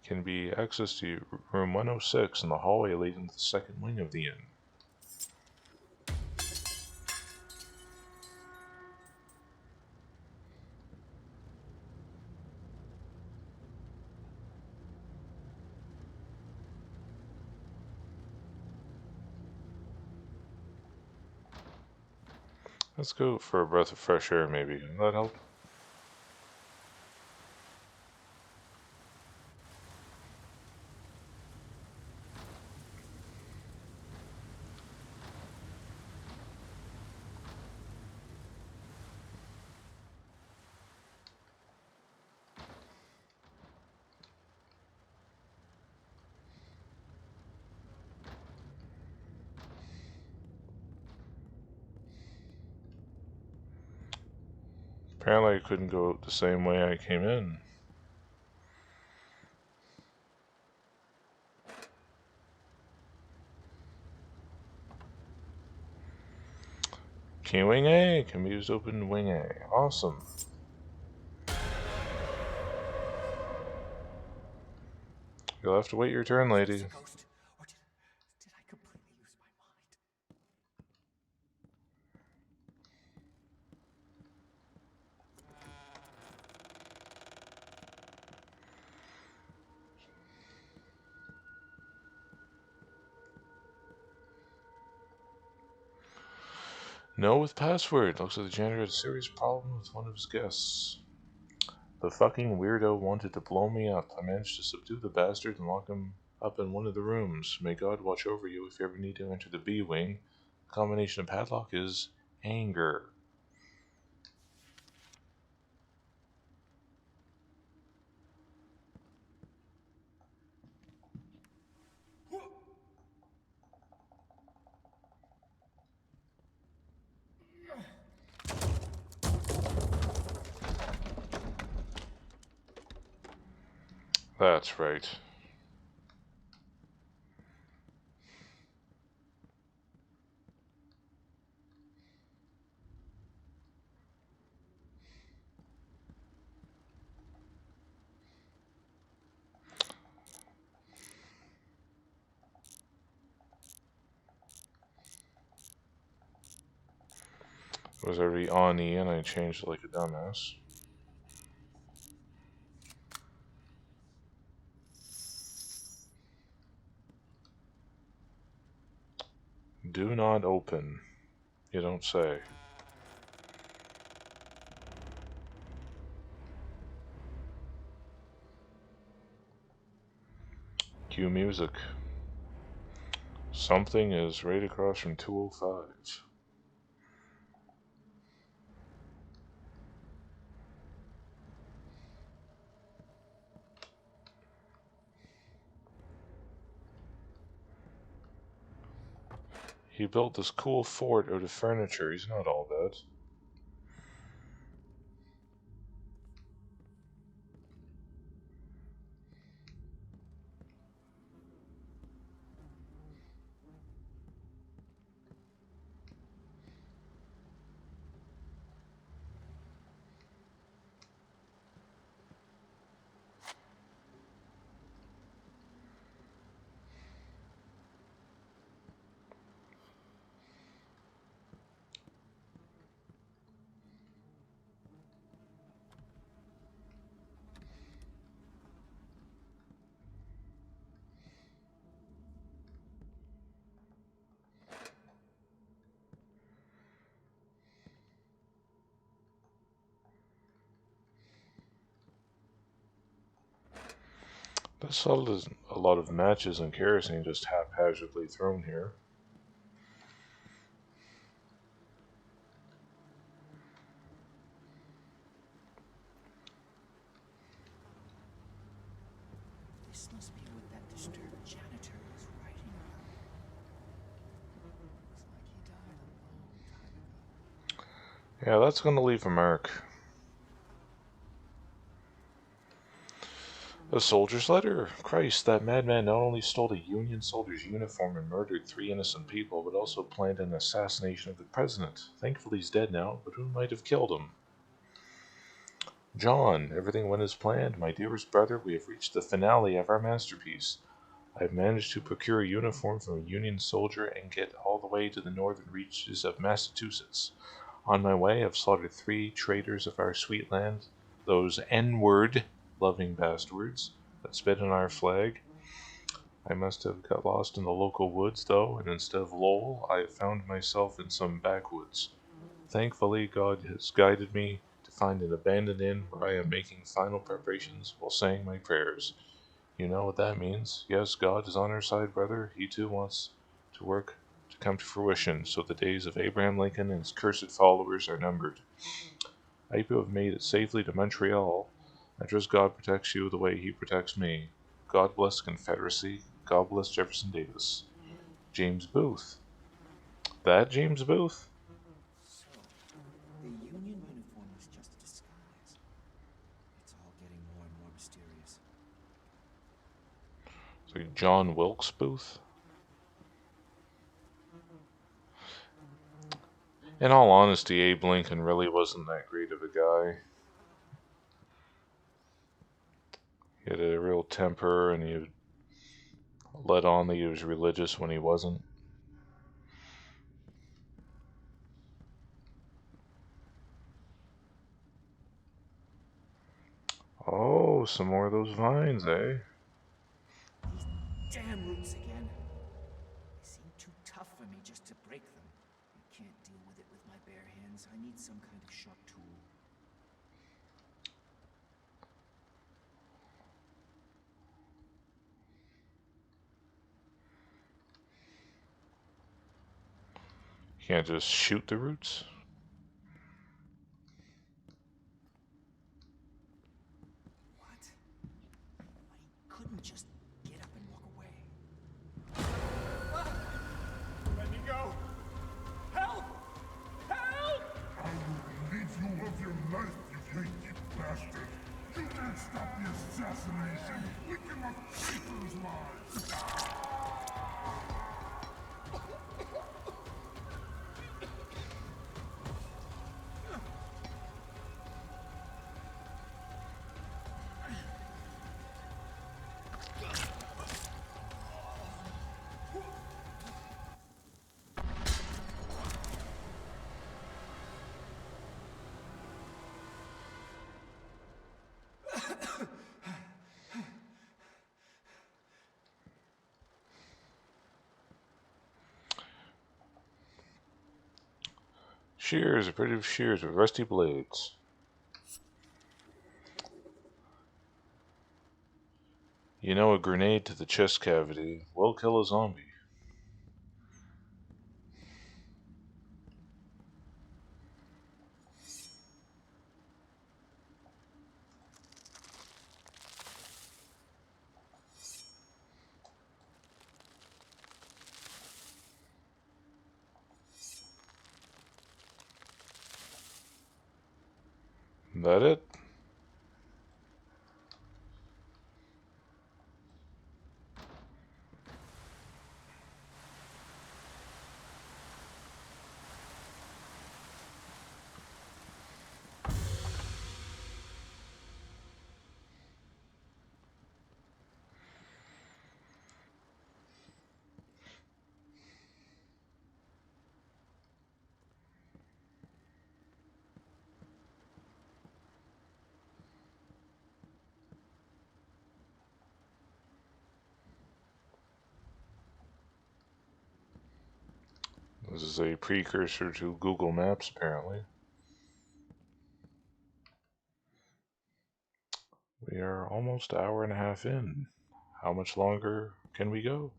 Can be access to room 106 in the hallway leading to the second wing of the inn. Let's go for a breath of fresh air, maybe. Will that help? Apparently I couldn't go out the same way I came in. Key wing A can be used to open wing A. Awesome. You'll have to wait your turn, lady. Is this a ghost? Or did I completely lose my mind? No with password. Looks like the janitor had a serious problem with one of his guests. The fucking weirdo wanted to blow me up. I managed to subdue the bastard and lock him up in one of the rooms. May God watch over you if you ever need to enter the B wing. The combination of padlock is anger. That's right. It was already on E and I changed it like a dumbass. Do not open. You don't say. Cue music. Something is right across from 205. He built this cool fort out of furniture. He's not all bad. That's a lot of matches and kerosene just haphazardly thrown here. This must be what that disturbed janitor was writing about. Looks like he died a long time ago. Yeah, that's gonna leave a mark. A soldier's letter? Christ, that madman not only stole a Union soldier's uniform and murdered 3 innocent people, but also planned an assassination of the president. Thankfully he's dead now, but who might have killed him? John, everything went as planned. My dearest brother, we have reached the finale of our masterpiece. I have managed to procure a uniform from a Union soldier and get all the way to the northern reaches of Massachusetts. On my way, I've slaughtered 3 traitors of our sweet land, those N-word loving bastards that spit on our flag. I must have got lost in the local woods, though, and instead of Lowell, I have found myself in some backwoods. Thankfully, God has guided me to find an abandoned inn where I am making final preparations while saying my prayers. You know what that means. Yes, God is on our side, brother. He too wants to work to come to fruition, so the days of Abraham Lincoln and his cursed followers are numbered. I hope you have made it safely to Montreal. I trust God protects you the way he protects me. God bless the Confederacy. God bless Jefferson Davis. James Booth. That James Booth? So, the Union uniform was just a disguise. It's all getting more and more mysterious. So John Wilkes Booth? In all honesty, Abe Lincoln really wasn't that great of a guy. He had a real temper, and he would let on that he was religious when he wasn't. Oh, some more of those vines, eh? These damn roots again. They seem too tough for me just to break them. I can't deal with it with my bare hands. I need some kind of sharp tool. Can't just shoot the roots. What? I couldn't just get up and walk away. Let me go! Help! Help! I will relieve you of your life, you hasty bastard! You can't stop the assassination! Licking my papers lives! Shears, a pretty shears with rusty blades. You know, a grenade to the chest cavity will kill a zombie. That it? This is a precursor to Google Maps, apparently. We are almost an hour and a half in. How much longer can we go?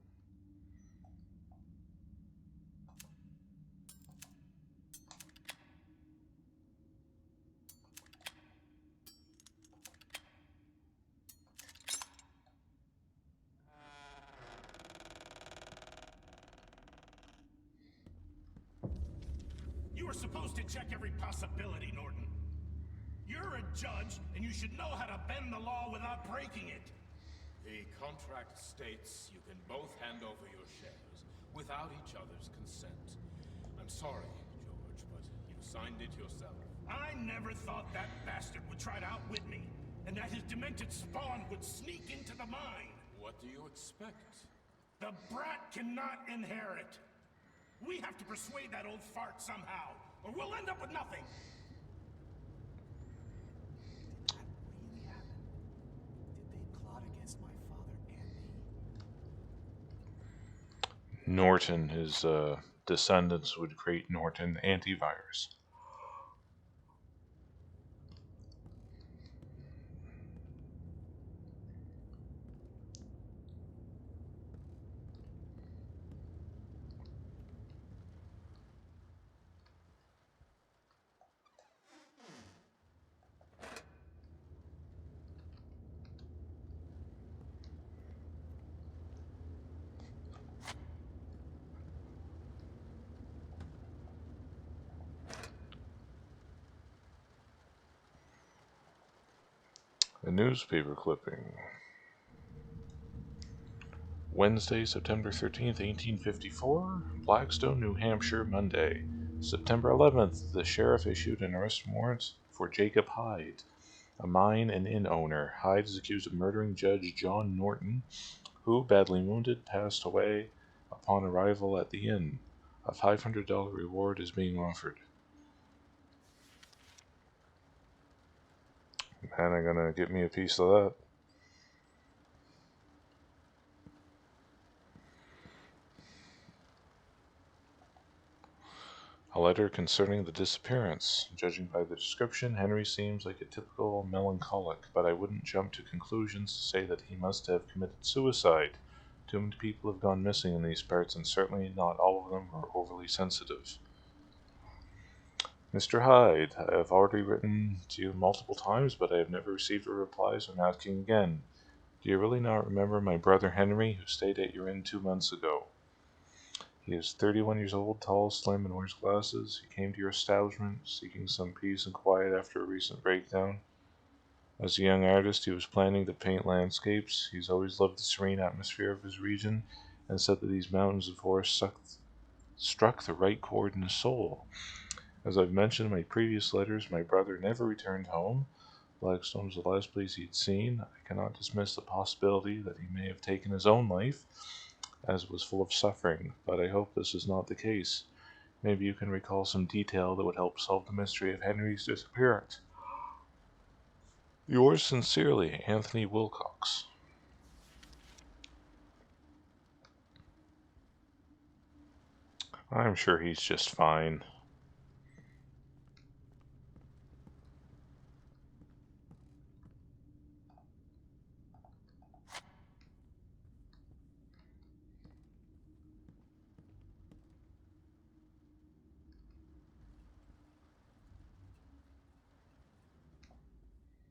You were supposed to check every possibility, Norton. You're a judge, and you should know how to bend the law without breaking it. The contract states you can both hand over your shares without each other's consent. I'm sorry, George, but you signed it yourself. I never thought that bastard would try to outwit me, and that his demented spawn would sneak into the mine. What do you expect? The brat cannot inherit. We have to persuade that old fart somehow, or we'll end up with nothing. Did that really happen? Did they plot against my father and me? Norton, his descendants would create Norton antivirus. A newspaper clipping. Wednesday, September 13th, 1854, Blackstone, New Hampshire, Monday. September 11th, the sheriff issued an arrest warrant for Jacob Hyde, a mine and inn owner. Hyde is accused of murdering Judge John Norton, who, badly wounded, passed away upon arrival at the inn. A $500 reward is being offered. Man, I'm gonna get me a piece of that. A letter concerning the disappearance. Judging by the description, Henry seems like a typical melancholic, but I wouldn't jump to conclusions to say that he must have committed suicide. Too many people have gone missing in these parts, and certainly not all of them are overly sensitive. Mr. Hyde, I have already written to you multiple times, but I have never received a reply, so I'm asking again. Do you really not remember my brother Henry, who stayed at your inn 2 months ago? He is 31 years old, tall, slim, and wears glasses. He came to your establishment seeking some peace and quiet after a recent breakdown. As a young artist, he was planning to paint landscapes. He's always loved the serene atmosphere of his region and said that these mountains and forests struck the right chord in his soul. As I've mentioned in my previous letters, my brother never returned home. Blackstone was the last place he'd seen. I cannot dismiss the possibility that he may have taken his own life, as it was full of suffering, but I hope this is not the case. Maybe you can recall some detail that would help solve the mystery of Henry's disappearance. Yours sincerely, Anthony Wilcox. I'm sure he's just fine.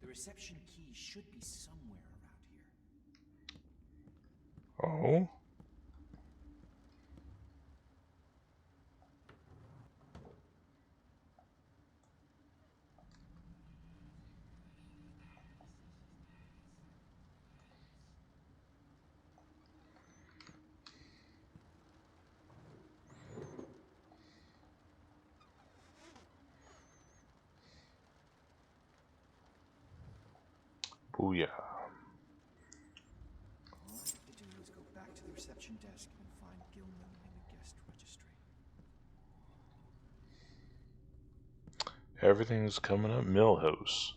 The reception key should be somewhere around here. Oh? Oh yeah. All I have to do is go back to the reception desk and find Gilman in the guest registry. Everything's coming up Millhouse.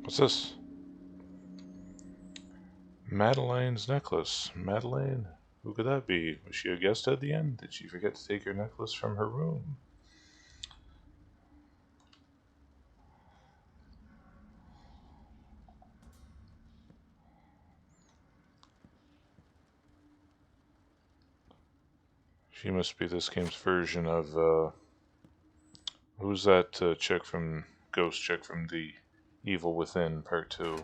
What's this? Madeline's necklace. Madeline? Who could that be? Was she a guest at the end? Did she forget to take her necklace from her room? She must be this game's version of, who's that chick from, ghost chick from The Evil Within Part 2?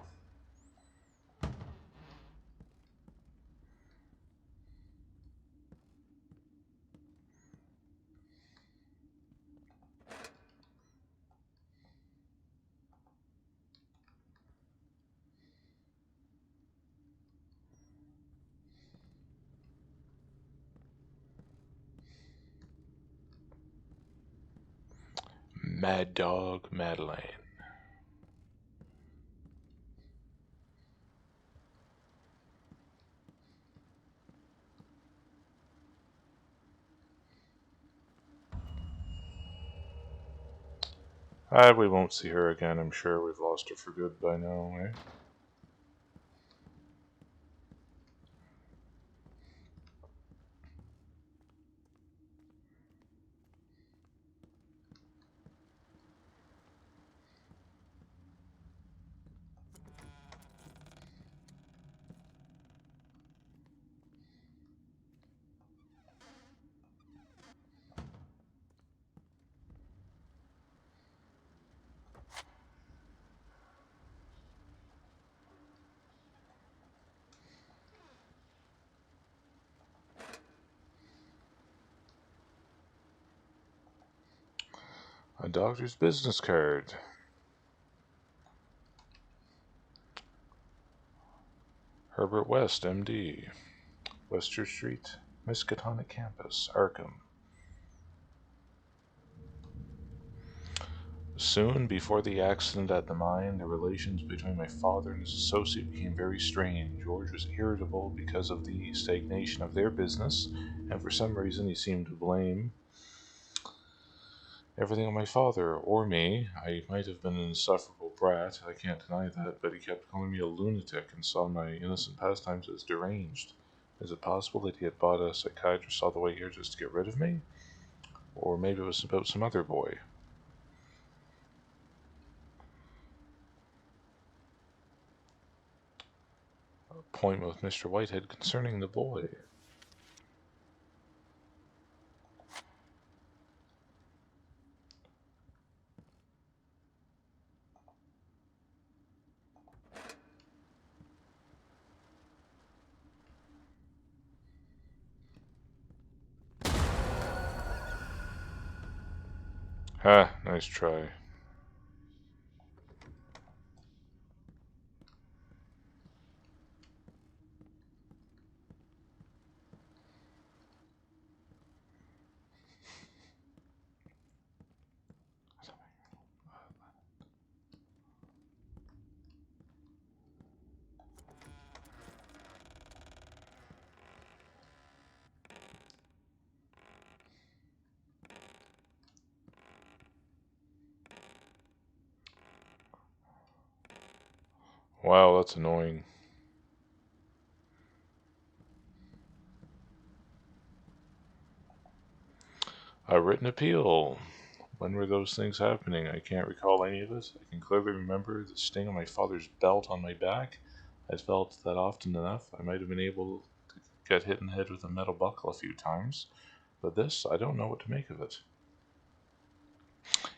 Mad Dog Madeline. We won't see her again, I'm sure. We've lost her for good by now, eh? A doctor's business card. Herbert West, MD. Wester Street, Miskatonic Campus, Arkham. Soon before the accident at the mine, the relations between my father and his associate became very strained. George was irritable because of the stagnation of their business, and for some reason he seemed to blame everything on my father or me. I might have been an insufferable brat, I can't deny that, but he kept calling me a lunatic and saw my innocent pastimes as deranged. Is it possible that he had bought a psychiatrist all the way here just to get rid of me? Or maybe it was about some other boy. Appointment with Mr. Whitehead concerning the boy. Ah, nice try. Wow, that's annoying. A written appeal. When were those things happening? I can't recall any of this. I can clearly remember the sting of my father's belt on my back, I felt that often enough I might have been able to get hit in the head with a metal buckle a few times, but this, I don't know what to make of it.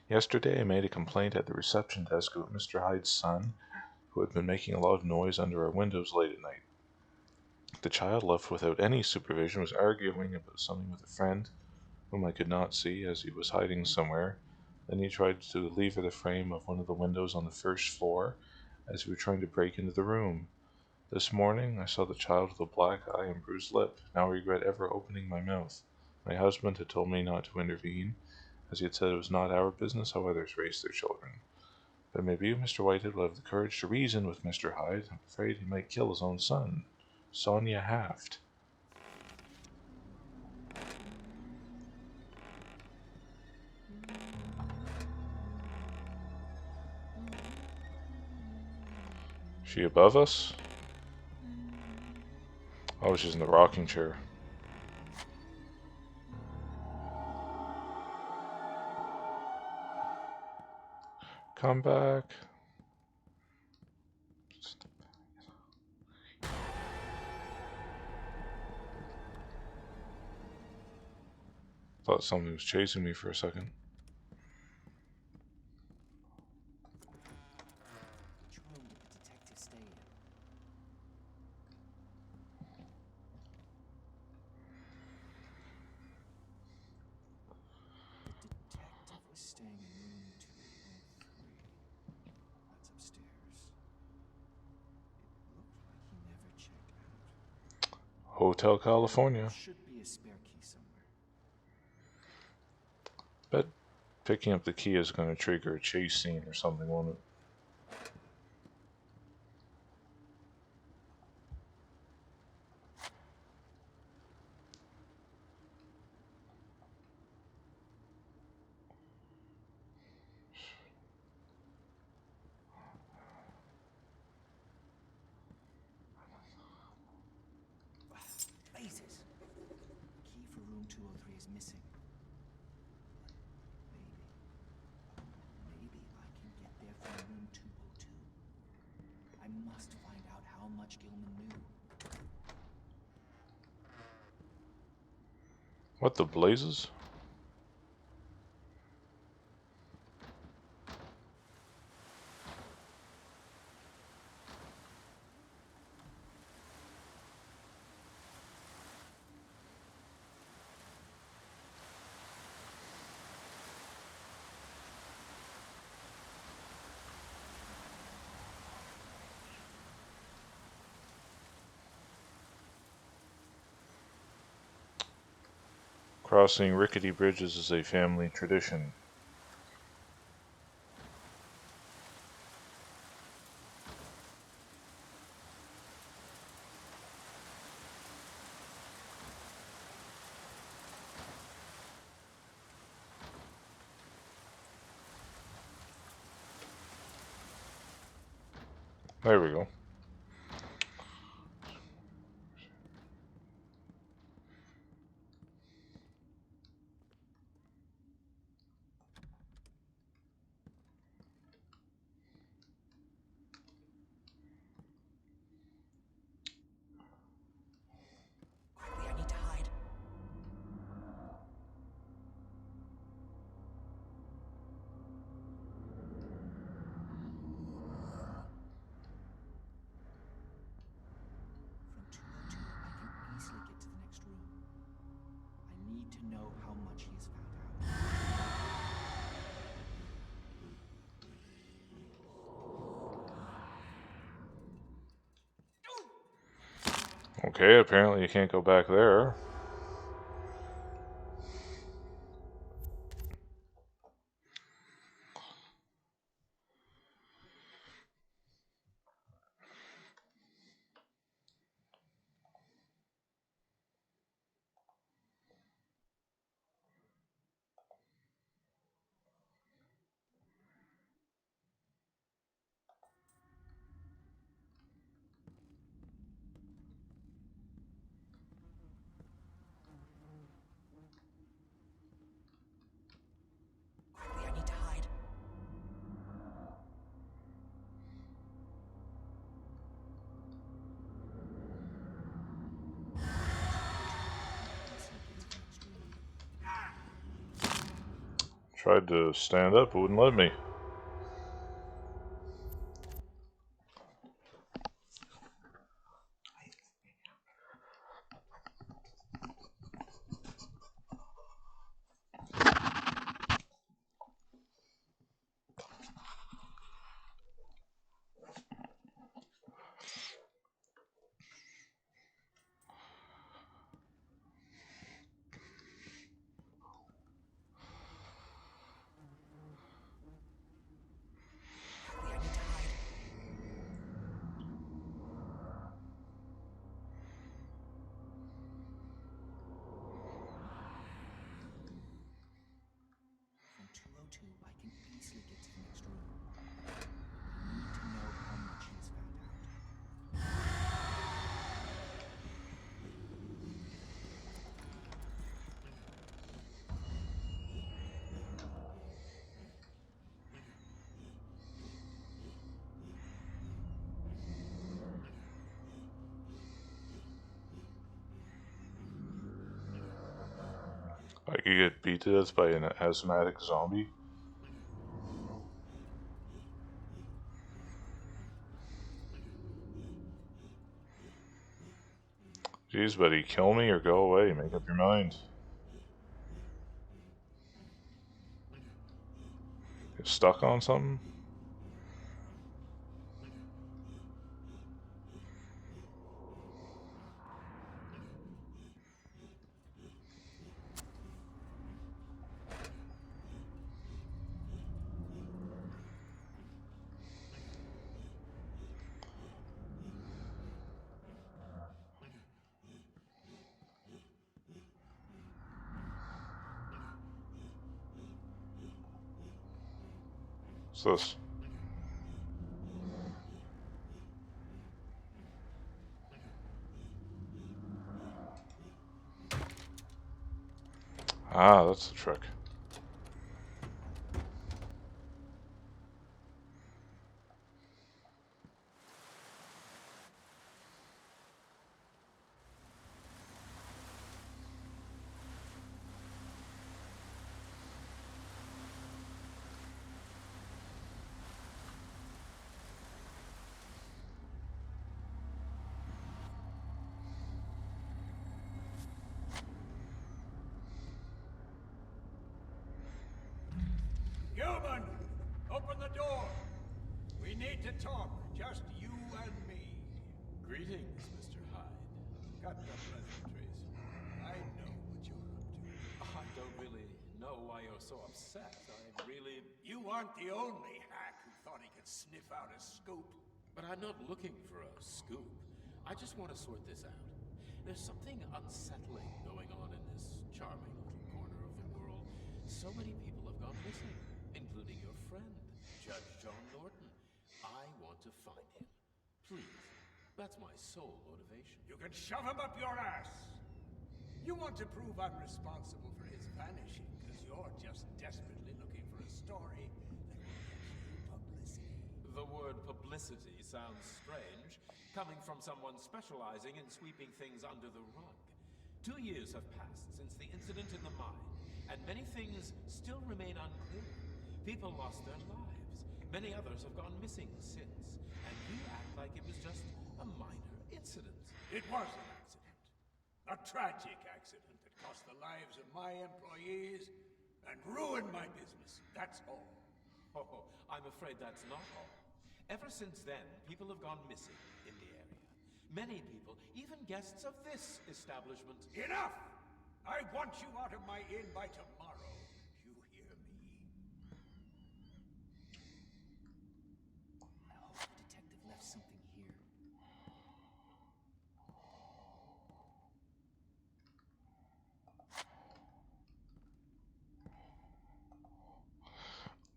Yesterday I made a complaint at the reception desk about Mr. Hyde's son, who had been making a lot of noise under our windows late at night. The child, left without any supervision, was arguing about something with a friend, whom I could not see, as he was hiding somewhere. Then he tried to lever the frame of one of the windows on the first floor, as we were trying to break into the room. This morning I saw the child with a black eye and bruised lip. Now I regret ever opening my mouth. My husband had told me not to intervene, as he had said it was not our business how others raise their children. But maybe Mr. Whitehead will have the courage to reason with Mr. Hyde. I'm afraid he might kill his own son. Sonia Haft. She above us? Oh, she's in the rocking chair. Come back. Thought something was chasing me for a second. Which room did the detective stay in? The detective was staying in room 203. That's upstairs. It looked like he never checked out. Hotel California. There should be a spare key somewhere. Bet picking up the key is going to trigger a chase scene or something, won't it? Blazes! Key for room 203 is missing. Maybe I can get there from room 202. I must find out how much Gilman knew. What the blazes? Crossing rickety bridges is a family tradition. There we go. Quickly, I need to hide. From 202, I can easily get to the next room. I need to know how much he has found out. Okay, apparently you can't go back there. Tried to stand up, it wouldn't let me. Quickly, I need to hide. From 202, I can easily get to the next room. I need to know how much he has found out. I could get beat to death by an asthmatic zombie. Jeez, buddy, kill me or go away. Make up your mind. You stuck on something? What's this? Ah, that's the trick. Gilman, open the door. We need to talk, just you and me. Greetings, Mr. Hyde. Cut the pleasantries. I know what you're up to. I don't really know why you're so upset. You aren't the only hack who thought he could sniff out a scoop. But I'm not looking for a scoop. I just want to sort this out. There's something unsettling going on in this charming little corner of the world. So many people have gone missing, including your friend, Judge John Norton. I want to find him. Please. That's my sole motivation. You can shove him up your ass. You want to prove I'm responsible for his vanishing, because you're just desperately looking for a story that will get you publicity. The word publicity sounds strange, coming from someone specializing in sweeping things under the rug. 2 years have passed since the incident in the mine, and many things still remain unclear. People lost their lives. Many others have gone missing since, and you act like it was just a minor incident. It was an accident. A tragic accident that cost the lives of my employees and ruined my business. That's all. Oh, I'm afraid that's not all. Ever since then, people have gone missing in the area. Many people, even guests of this establishment. Enough! I want you out of my inn by tomorrow. You hear me? I hope the detective left something here.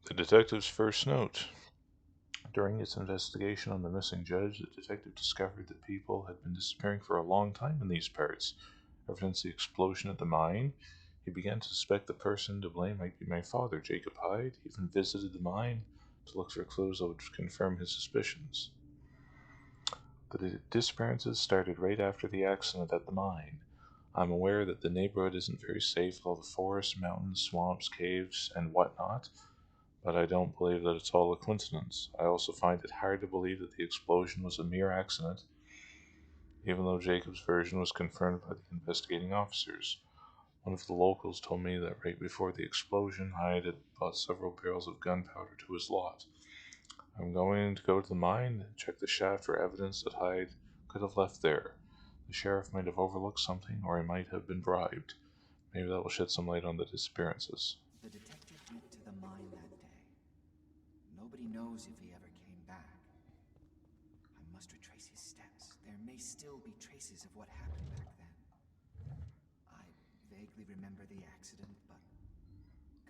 The detective's first note. During its investigation on the missing judge, the detective discovered that people had been disappearing for a long time in these parts. Ever since the explosion at the mine, he began to suspect the person to blame might be my father, Jacob Hyde. He even visited the mine to look for clues that would confirm his suspicions. The disappearances started right after the accident at the mine. I'm aware that the neighborhood isn't very safe with all the forests, mountains, swamps, caves, and whatnot, but I don't believe that it's all a coincidence. I also find it hard to believe that the explosion was a mere accident, even though Jacob's version was confirmed by the investigating officers. One of the locals told me that right before the explosion, Hyde had bought several barrels of gunpowder to his lot. I'm going to go to the mine and check the shaft for evidence that Hyde could have left there. The sheriff might have overlooked something, or he might have been bribed. Maybe that will shed some light on the disappearances. The detective went to the mine that day. Nobody knows if he ever came back. I must retrace his steps. There may still be traces of what happened back then. I vaguely remember the accident, but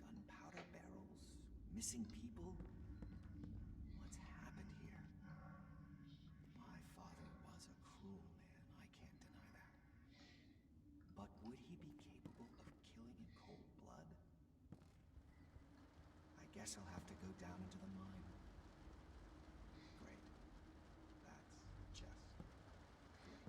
gunpowder barrels, missing people? What's happened here? My father was a cruel man, I can't deny that. But would he be capable of killing in cold blood? I guess I'll have to go down into the mine. Great. That's just great.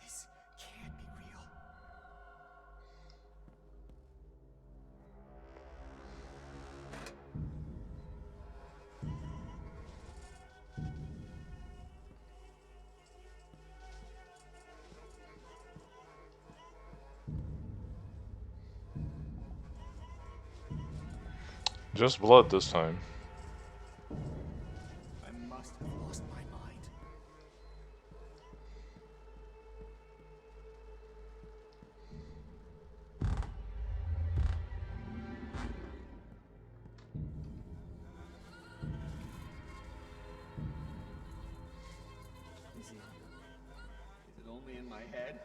This can't be real. Just blood this time. I must have lost my mind. Is it only in my head?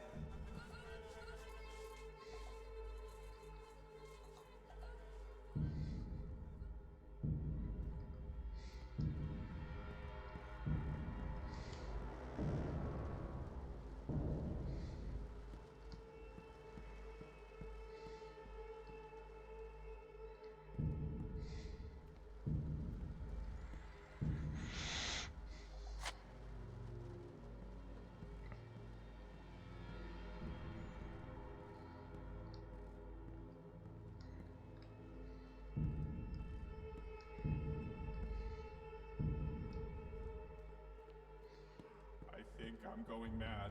I think I'm going mad.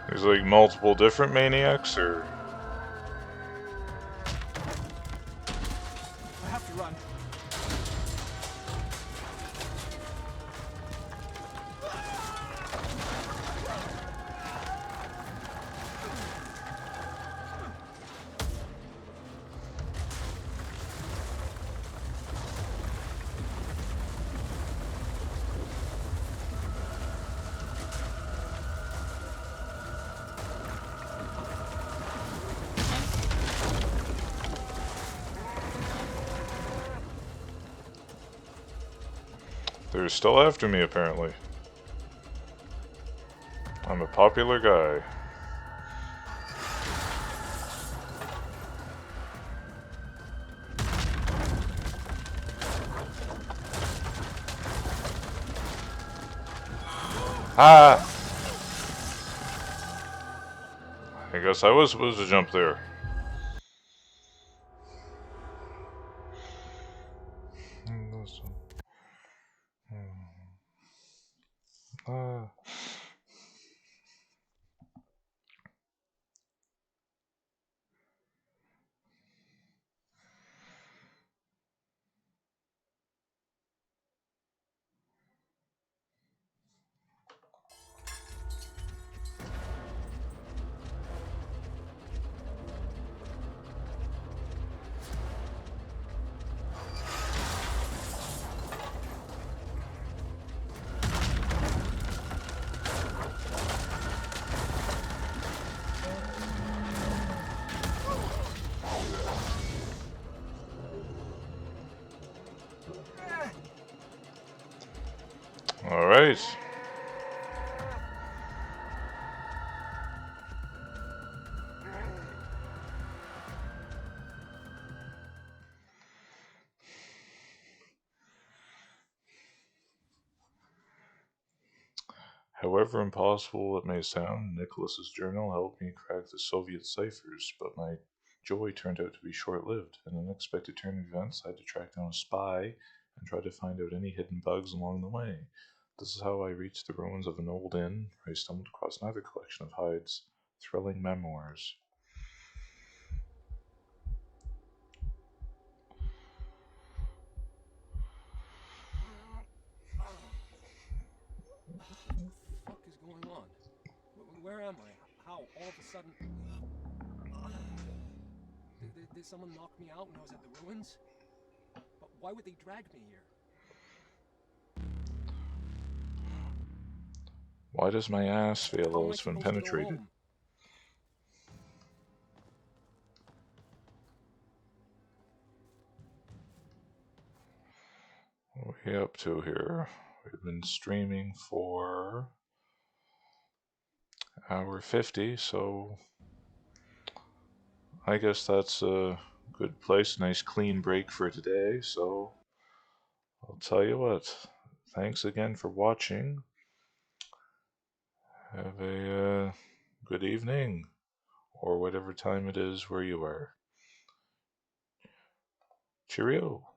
There's like multiple different maniacs, or I have to run. they're still after me apparently. I'm a popular guy. Ah! I guess I was supposed to jump there. Ah. All right. However impossible it may sound, Nicholas's journal helped me crack the Soviet ciphers, but my joy turned out to be short-lived. In an unexpected turn of events, I had to track down a spy and try to find out any hidden bugs along the way. This is how I reached the ruins of an old inn, where I stumbled across another collection of Hyde's thrilling memoirs. What the fuck is going on? Where am I? How? All of a sudden... Did someone knock me out when I was at the ruins? But why would they drag me here? Why does my ass feel How am though I it's been supposed to go penetrated? home? What are we up to here? We've been streaming for hour 50, so I guess that's a good place. Nice clean break for today. So I'll tell you what. Thanks again for watching. Have a good evening, or whatever time it is where you are. Cheerio.